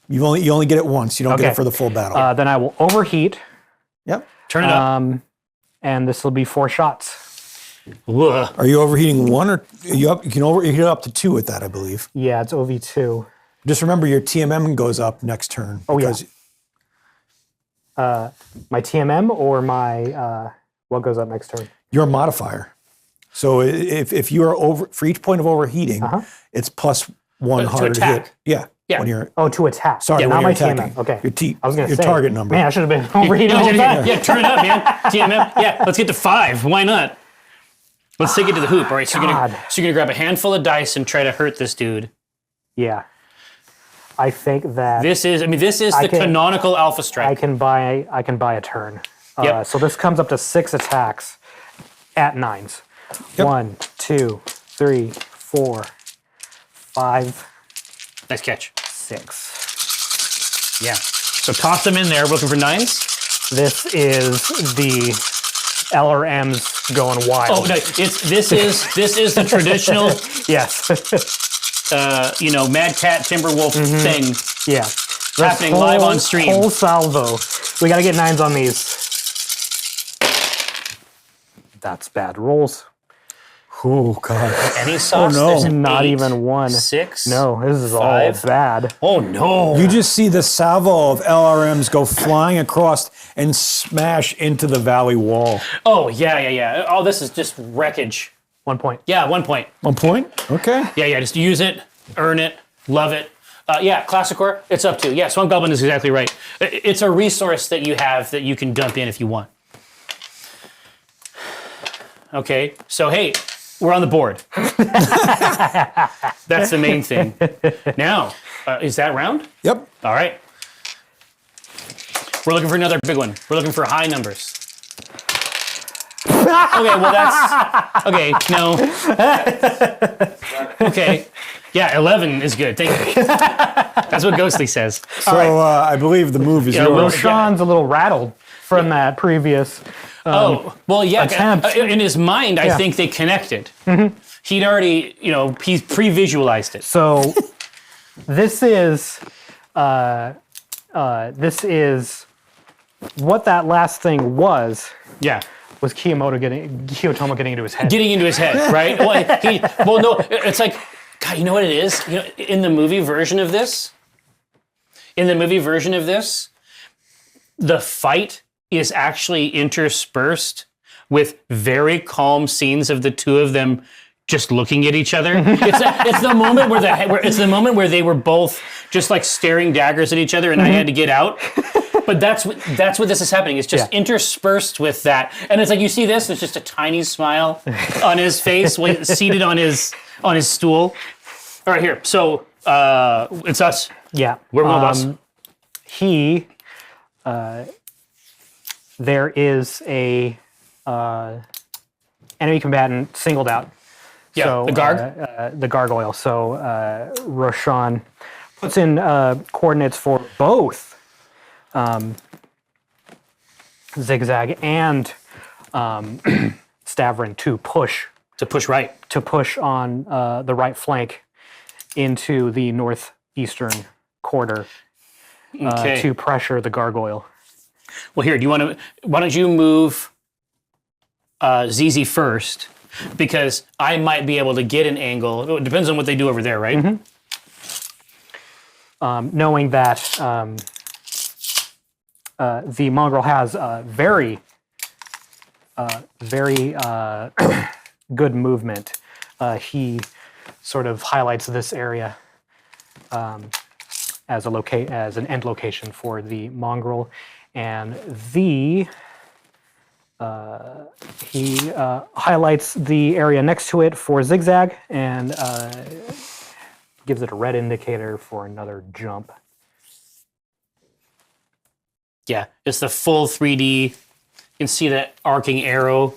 You only get it once. You don't get Okay. it for the full battle. Then I will overheat, Yep. Turn it up. and this will be 4 shots. Ugh. Are you overheating one or you can overheat it up to 2 with that, I believe. Yeah, it's OV2. Just remember your TMM goes up next turn. Oh, yeah. because My TMM or my what goes up next turn? Your modifier. So if you are over for each point of overheating, it's +1 harder to attack. hit. Yeah. Yeah. When you're Oh, to attack. sorry, yeah, when not my you're attacking. TMM. Okay. Your I was going to your say target number. Man, I should have been overheating the whole time. Yeah, turn it up, man. TMM. Yeah, let's get to 5. Why not? Let's take it to the hoop. All right, so you're gonna grab a handful of dice and try to hurt this dude. Yeah. I think that This is the canonical Alpha Strike. I can buy a turn. Yep. So this comes up to 6 attacks at 9s. Yep. 1, 2, 3, 4, 5, Nice catch. 6. Yeah. So toss them in there. We're looking for 9s. This is the LRMs going wild. Oh no! This is the traditional Yes. Mad Cat Timberwolf thing Yeah. happening live on stream. Whole salvo. We got to get 9s on these. That's bad rolls. Oh God. Any sauce? no. There's an Not 8, even 1. 6. No, this is 5. all bad. Oh no! You just see the salvo of LRMs go flying across and smash into the valley wall. Oh yeah. Oh, this is just wreckage. 1 point. Yeah, 1 point. 1 point? Okay. Yeah. Just use it, earn it, love it. Yeah, Classic Core, it's up to. Yeah, Swamp Goblin is exactly right. It's a resource that you have that you can dump in if you want. Okay, so hey, we're on the board. That's the main thing. Now, is that round? Yep. All right. We're looking for another big one. We're looking for high numbers. Okay, well that's okay. No. Okay. Yeah, 11 is good. Thank you. That's what Ghostly says. So I believe the move is Yeah, yours. well, Sean's a little rattled from that previous. Attempt. In his mind, I Yeah. think they connected. He'd already, he's pre-visualized it. So this is what that last thing was Yeah. Kiyotomo getting into his head. Getting into his head, right? No, it's like, God, you know what it is? In the movie version of this, the fight is actually interspersed with very calm scenes of the two of them just looking at each other. It's the moment where they were both just like staring daggers at each other, and I had to get out. But that's what this is happening. It's just interspersed with that, and it's like you see this. It's just a tiny smile on his face, seated on his stool. All right, here. So it's us. Yeah. We're one of us. There is a enemy combatant singled out. Yeah, So, the Garg. the gargoyle. So Roshan puts in coordinates for both Zigzag and Stavrin to push To push right. on the right flank into the northeastern quarter to pressure the gargoyle. Well, here, why don't you move ZZ first? Because I might be able to get an angle. It depends on what they do over there, right? Knowing that the mongrel has very good movement, he sort of highlights this area as an end location for the mongrel, and he highlights the area next to it for zigzag and gives it a red indicator for another jump. Yeah, it's the full 3D. You can see that arcing arrow.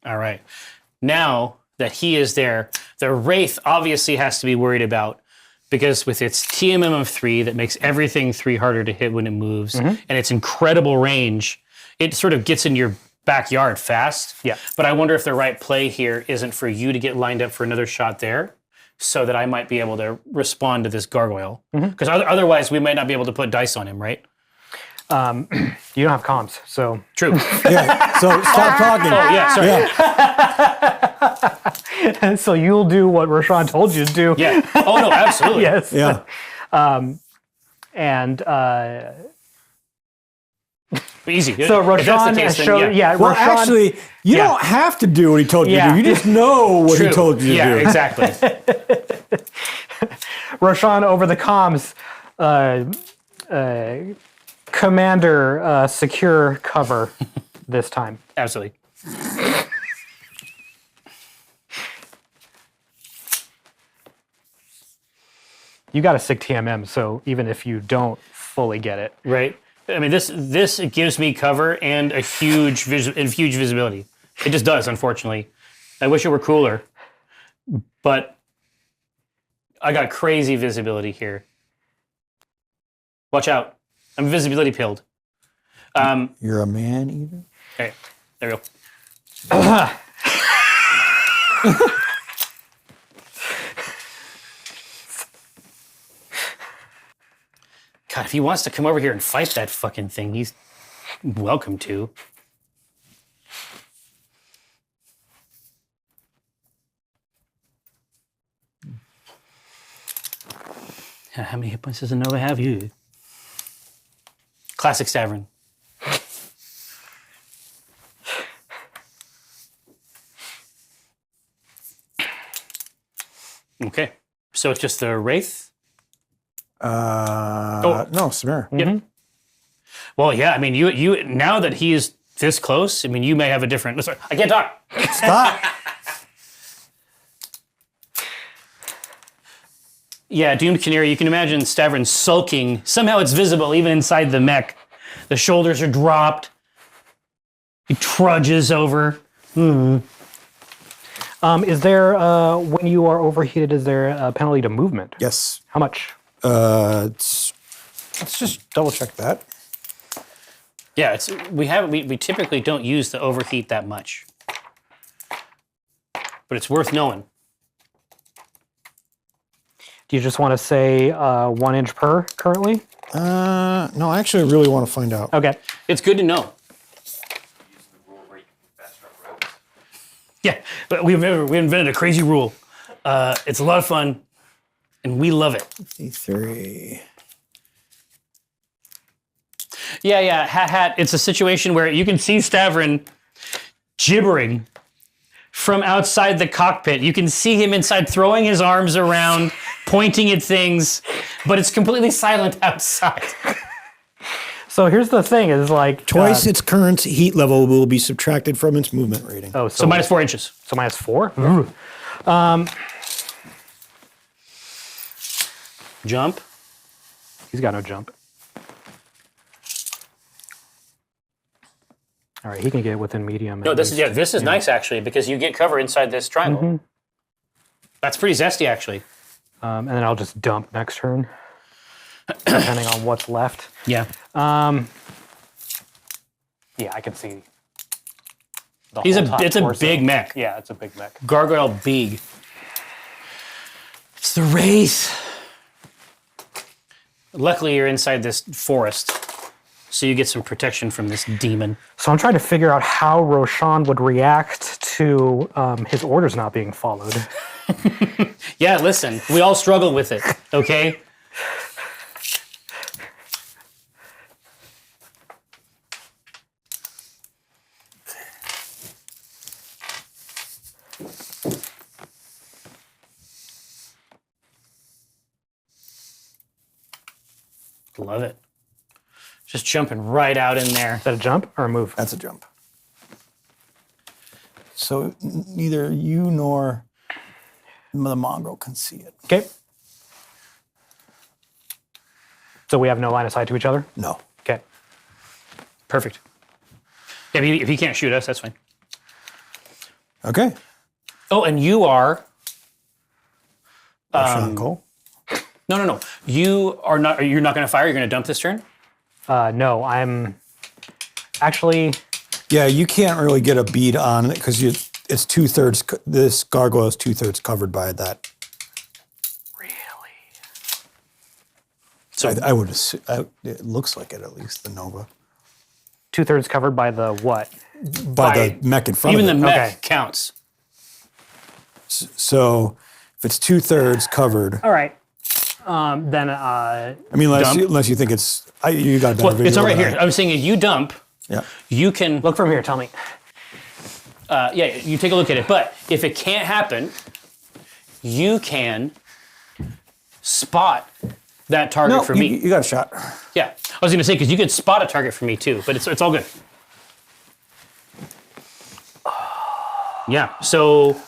All right. Now that he is there, the Wraith obviously has to be worried about, because with its TMM of 3 that makes everything 3 harder to hit when it moves, and its incredible range, it sort of gets in your backyard fast. Yeah. But I wonder if the right play here isn't for you to get lined up for another shot there, so that I might be able to respond to this gargoyle. Because otherwise we might not be able to put dice on him, right? You don't have comms, so... True. Yeah. So stop talking. Oh, yeah, sorry. Yeah. So you'll do what Roshan told you to do. Yeah. Oh, no, absolutely. Yes. Yeah. And Easy. so If that's the Roshan case, then showed... Yeah, Well, Roshan... actually, you don't have to do what he told you to do. You just know what True. he told you to Yeah, do. exactly. Roshan over the comms, Commander, secure cover this time. Absolutely. You got a SIG TMM, so even if you don't fully get it. Right. I mean, this gives me cover and a huge visibility. It just does, unfortunately. I wish it were cooler, but I got crazy visibility here. Watch out. I'm visibility pilled. You're a man eater? Okay, there we go. God, if he wants to come over here and fight that fucking thing, he's welcome to. How many hit points does a Nova have? You. Classic Stavern. Okay, so it's just the Wraith? No, Samir. Yep. Well, yeah, I mean, you now that he is this close, I mean, you may have a different... Sorry, I can't talk. Stop. Yeah, Doomed Canary, you can imagine Stavern sulking. Somehow it's visible even inside the mech. The shoulders are dropped. He trudges over. Is there, when you are overheated, is there a penalty to movement? Yes. How much? Let's just double check that. Yeah, we typically don't use the overheat that much. But it's worth knowing. Do you just want to say 1 inch per currently? No, I actually really want to find out. Okay. It's good to know. Yeah, but we invented a crazy rule. It's a lot of fun, and we love it. 53. Yeah, hat. It's a situation where you can see Stavron gibbering from outside the cockpit. You can see him inside throwing his arms around, pointing at things, but it's completely silent outside. So here's the thing: is like Twice its current heat level will be subtracted from its movement rating. Oh, So minus 4 inches. So minus 4. Jump. He's got no jump. All right, he can get within medium. No, this is nice actually, because you get cover inside this triangle. That's pretty zesty actually. And then I'll just dump next turn, depending on what's left. Yeah. Yeah, I can see the It's whole top a torso. big mech. Yeah, it's a big mech. Gargoyle big. It's the wraith. Luckily, you're inside this forest, so you get some protection from this demon. So I'm trying to figure out how Roshan would react to his orders not being followed. Yeah, listen, we all struggle with it, okay? Love it. Just jumping right out in there. Is that a jump or a move? That's a jump. So neither you nor the mongrel can see it. Okay. So we have no line of sight to each other? No. Okay. Perfect. Yeah, if he can't shoot us, that's fine. Okay. Oh, and you are... Sean Cole. No. You are not... You're not going to fire? You're going to dump this turn? No, I'm actually... Yeah, you can't really get a bead on it because it's 2/3. This gargoyle is 2/3 covered by that. Really? So I would assume, it looks like it at least, the Nova. 2/3 covered by the what? By the mech in front even the of it. mech Okay. counts. So if it's 2/3 covered, All right. Then I mean, unless Dump. you think it's, you got a better Well, video. it's all right than here. I- I'm saying if you dump, Yeah. you can... look from here, tell me. yeah, you take a look at it. But if it can't happen, you can spot that target No, for me. you got a shot. Yeah, I was going to say, because you could spot a target for me too, but it's all good. Yeah, so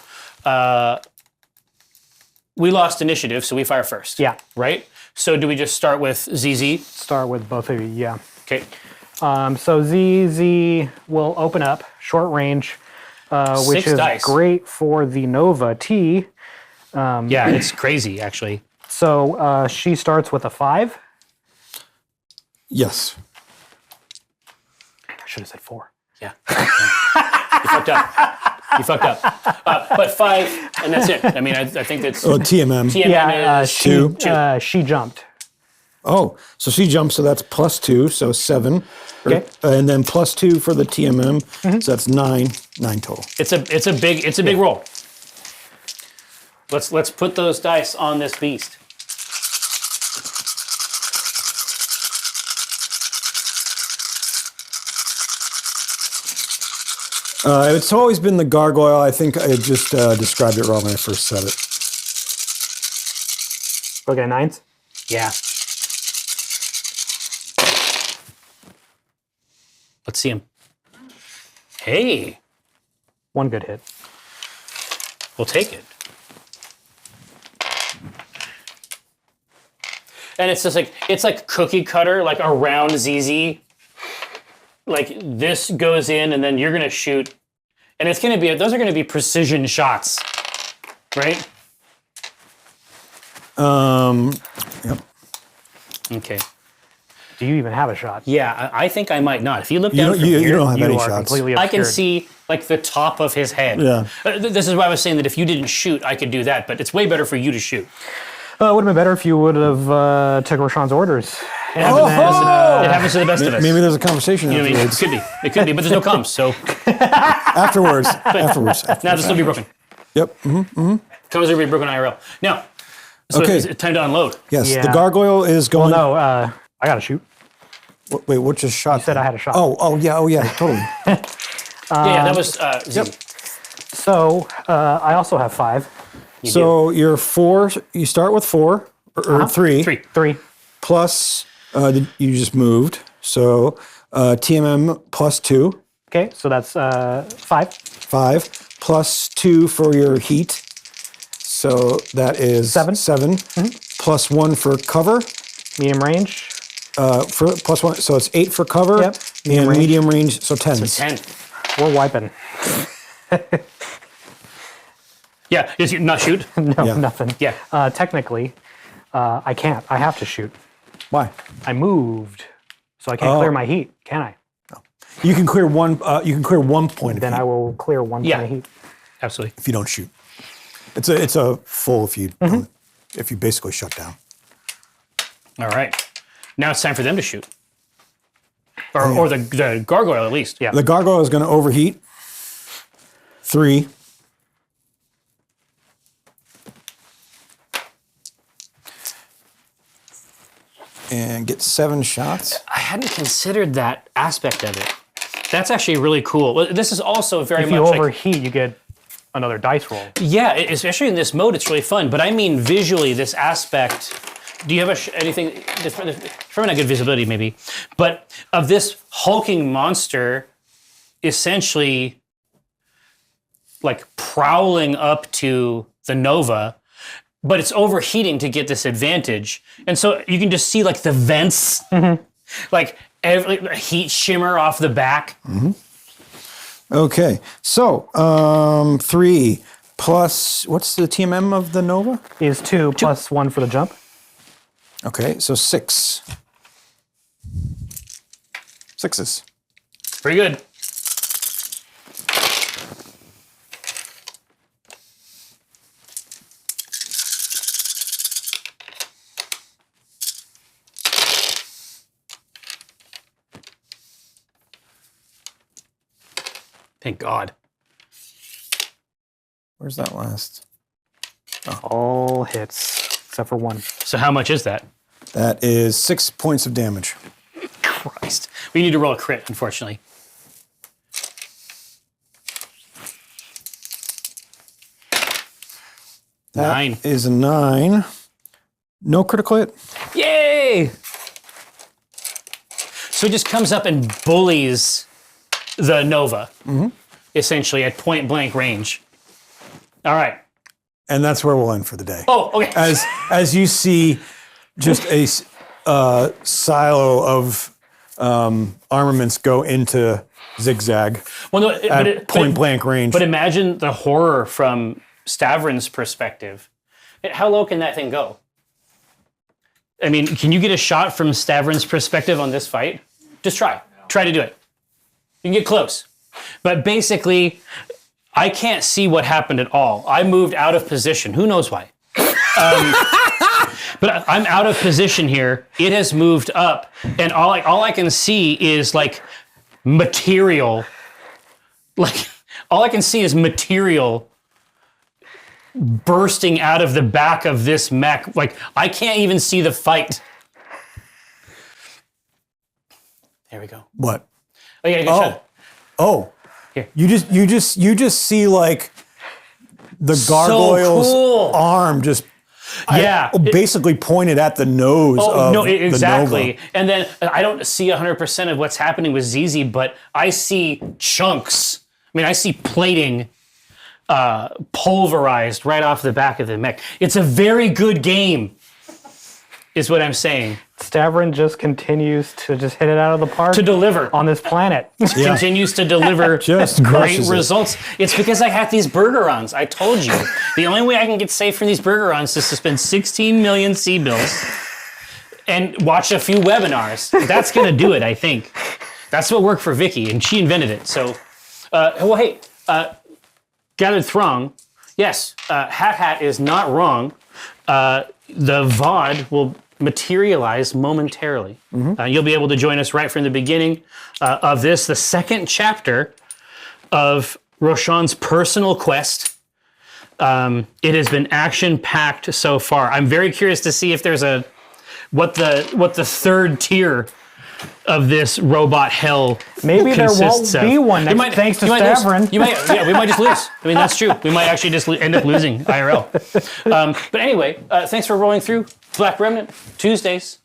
we lost initiative, so we fire first. Yeah. Right? So do we just start with ZZ? Start with both of you, yeah. Okay. So ZZ will open up, short range, which 6 is dice. great for the Nova T. Yeah, it's crazy, actually. So she starts with a 5. Yes. I should have said 4. Yeah. You fucked up. You fucked up. But 5, and that's it. I mean, I think that's... Oh, TMM. TMM Yeah, is two. she jumped. Oh, so she jumps, so that's +2, so 7. Okay. And then +2 for the TMM, so that's 9 total. It's a big roll. Let's put those dice on this beast. It's always been the gargoyle. I think I just described it wrong when I first said it. Look at 9s. Yeah. Let's see him. Hey, 1 good hit. we'll take it. And it's just like, it's like cookie cutter, like around ZZ. Like this goes in and then you're gonna shoot. And it's gonna be, those are gonna be precision shots, right? Yep. Okay. Do you even have a shot? Yeah, I think I might not. If you look You down don't, from you, here, you don't have You any are shots. completely I obscured. can see like the top of his head. Yeah. This is why I was saying that if you didn't shoot, I could do that, but it's way better for you to shoot. It would have been better if you would have took Roshan's orders. It happens to the best of us. Maybe there's a conversation You know what I mean? afterwards. It could be, but there's no comms, so Afterwards. now this will be broken. Yep. Mm-hmm. Comms will be broken IRL. Now, so Okay. it's time to unload. Yes. Yeah. The gargoyle is going. No, I gotta shoot. Wait, what just shot? You said I had a shot. Oh yeah, totally. Yeah, that was Z. So I also have 5. So you're 4. You start with 4 or 3. 3. Plus you just moved. So TMM +2, Okay, so that's 5. 5 plus 2 for your heat. So that is 7. 7 plus 1 for cover. Medium range. For plus 1, so it's 8 for cover. Yep. And medium range, so 10. 10. We're wiping. Yeah, just not shoot. No, Yeah. nothing. Yeah. Technically, I can't. I have to shoot. Why? I moved, so I can't clear my heat, can I? You can clear one. You can clear 1 point. Then I will clear 1 point of heat. Absolutely. if you don't shoot. It's a full if you if you basically shut down. All right. Now it's time for them to shoot. Or the gargoyle, at least. Yeah. The gargoyle is going to overheat. 3. And get 7 shots. I hadn't considered that aspect of it. That's actually really cool. Well, this is also very If much you like... overheat, you get another dice roll. Yeah, especially in this mode, it's really fun. But I mean visually, this aspect... Do you have anything... Probably not good visibility, maybe. But of this hulking monster essentially like prowling up to the Nova, but it's overheating to get this advantage. And so you can just see like the vents, like heat shimmer off the back. Okay, so 3 plus, what's the TMM of the Nova? Is 2 plus 1 for the jump. Okay, so 6. 6s. Pretty good. Thank God. Where's that last? All hits, except for 1. So how much is that? That is 6 points of damage. Christ. We need to roll a crit, unfortunately. That 9. is a 9. No critical hit. Yay! So it just comes up and bullies the Nova, essentially at point blank range. All right. And that's where we'll end for the day. Oh, okay. As you see, just a silo of armaments go into zigzag Well, no, at point blank range. But imagine the horror from Stavron's perspective. How low can that thing go? I mean, can you get a shot from Stavron's perspective on this fight? Just try. Try to do it. You can get close. But basically, I can't see what happened at all. I moved out of position. Who knows why? But I'm out of position here. It has moved up, and all I can see is like material. Like all I can see is material bursting out of the back of this mech. Like I can't even see the fight. There we go. What? Oh yeah, good shot. Oh. Here. You just see like the gargoyle's cool. arm just Yeah. basically pointed at the nose of no, the exactly. Nova. And then I don't see 100% of what's happening with ZZ, but I see chunks. I mean, I see plating pulverized right off the back of the mech. It's a very good game, is what I'm saying. Stavron just continues to just hit it out of the park To deliver. on this planet. Continues to deliver Just great crushes it. results. It's because I had these burgerons. I told you. The only way I can get safe from these burgerons is to spend 16 million C-bills and watch a few webinars. That's going to do it, I think. That's what worked for Vicky, and she invented it. So, well, hey, Gathered Throng, yes, Hat is not wrong. The VOD will materialize momentarily. You'll be able to join us right from the beginning of this, the second chapter of Roshan's personal quest. It has been action-packed so far. I'm very curious to see if there's what the third tier of this robot hell Maybe there won't consists of. be one next, thanks to Stavron. We might just lose. I mean, that's true. We might actually just end up losing IRL. But anyway, thanks for rolling through Black Remnant Tuesdays,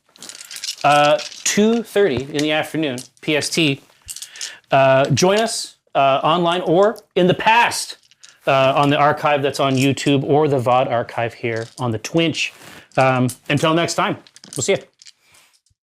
2:30 in the afternoon, PST. Join us online or in the past on the archive that's on YouTube or the VOD archive here on the Twitch. Until next time, we'll see you.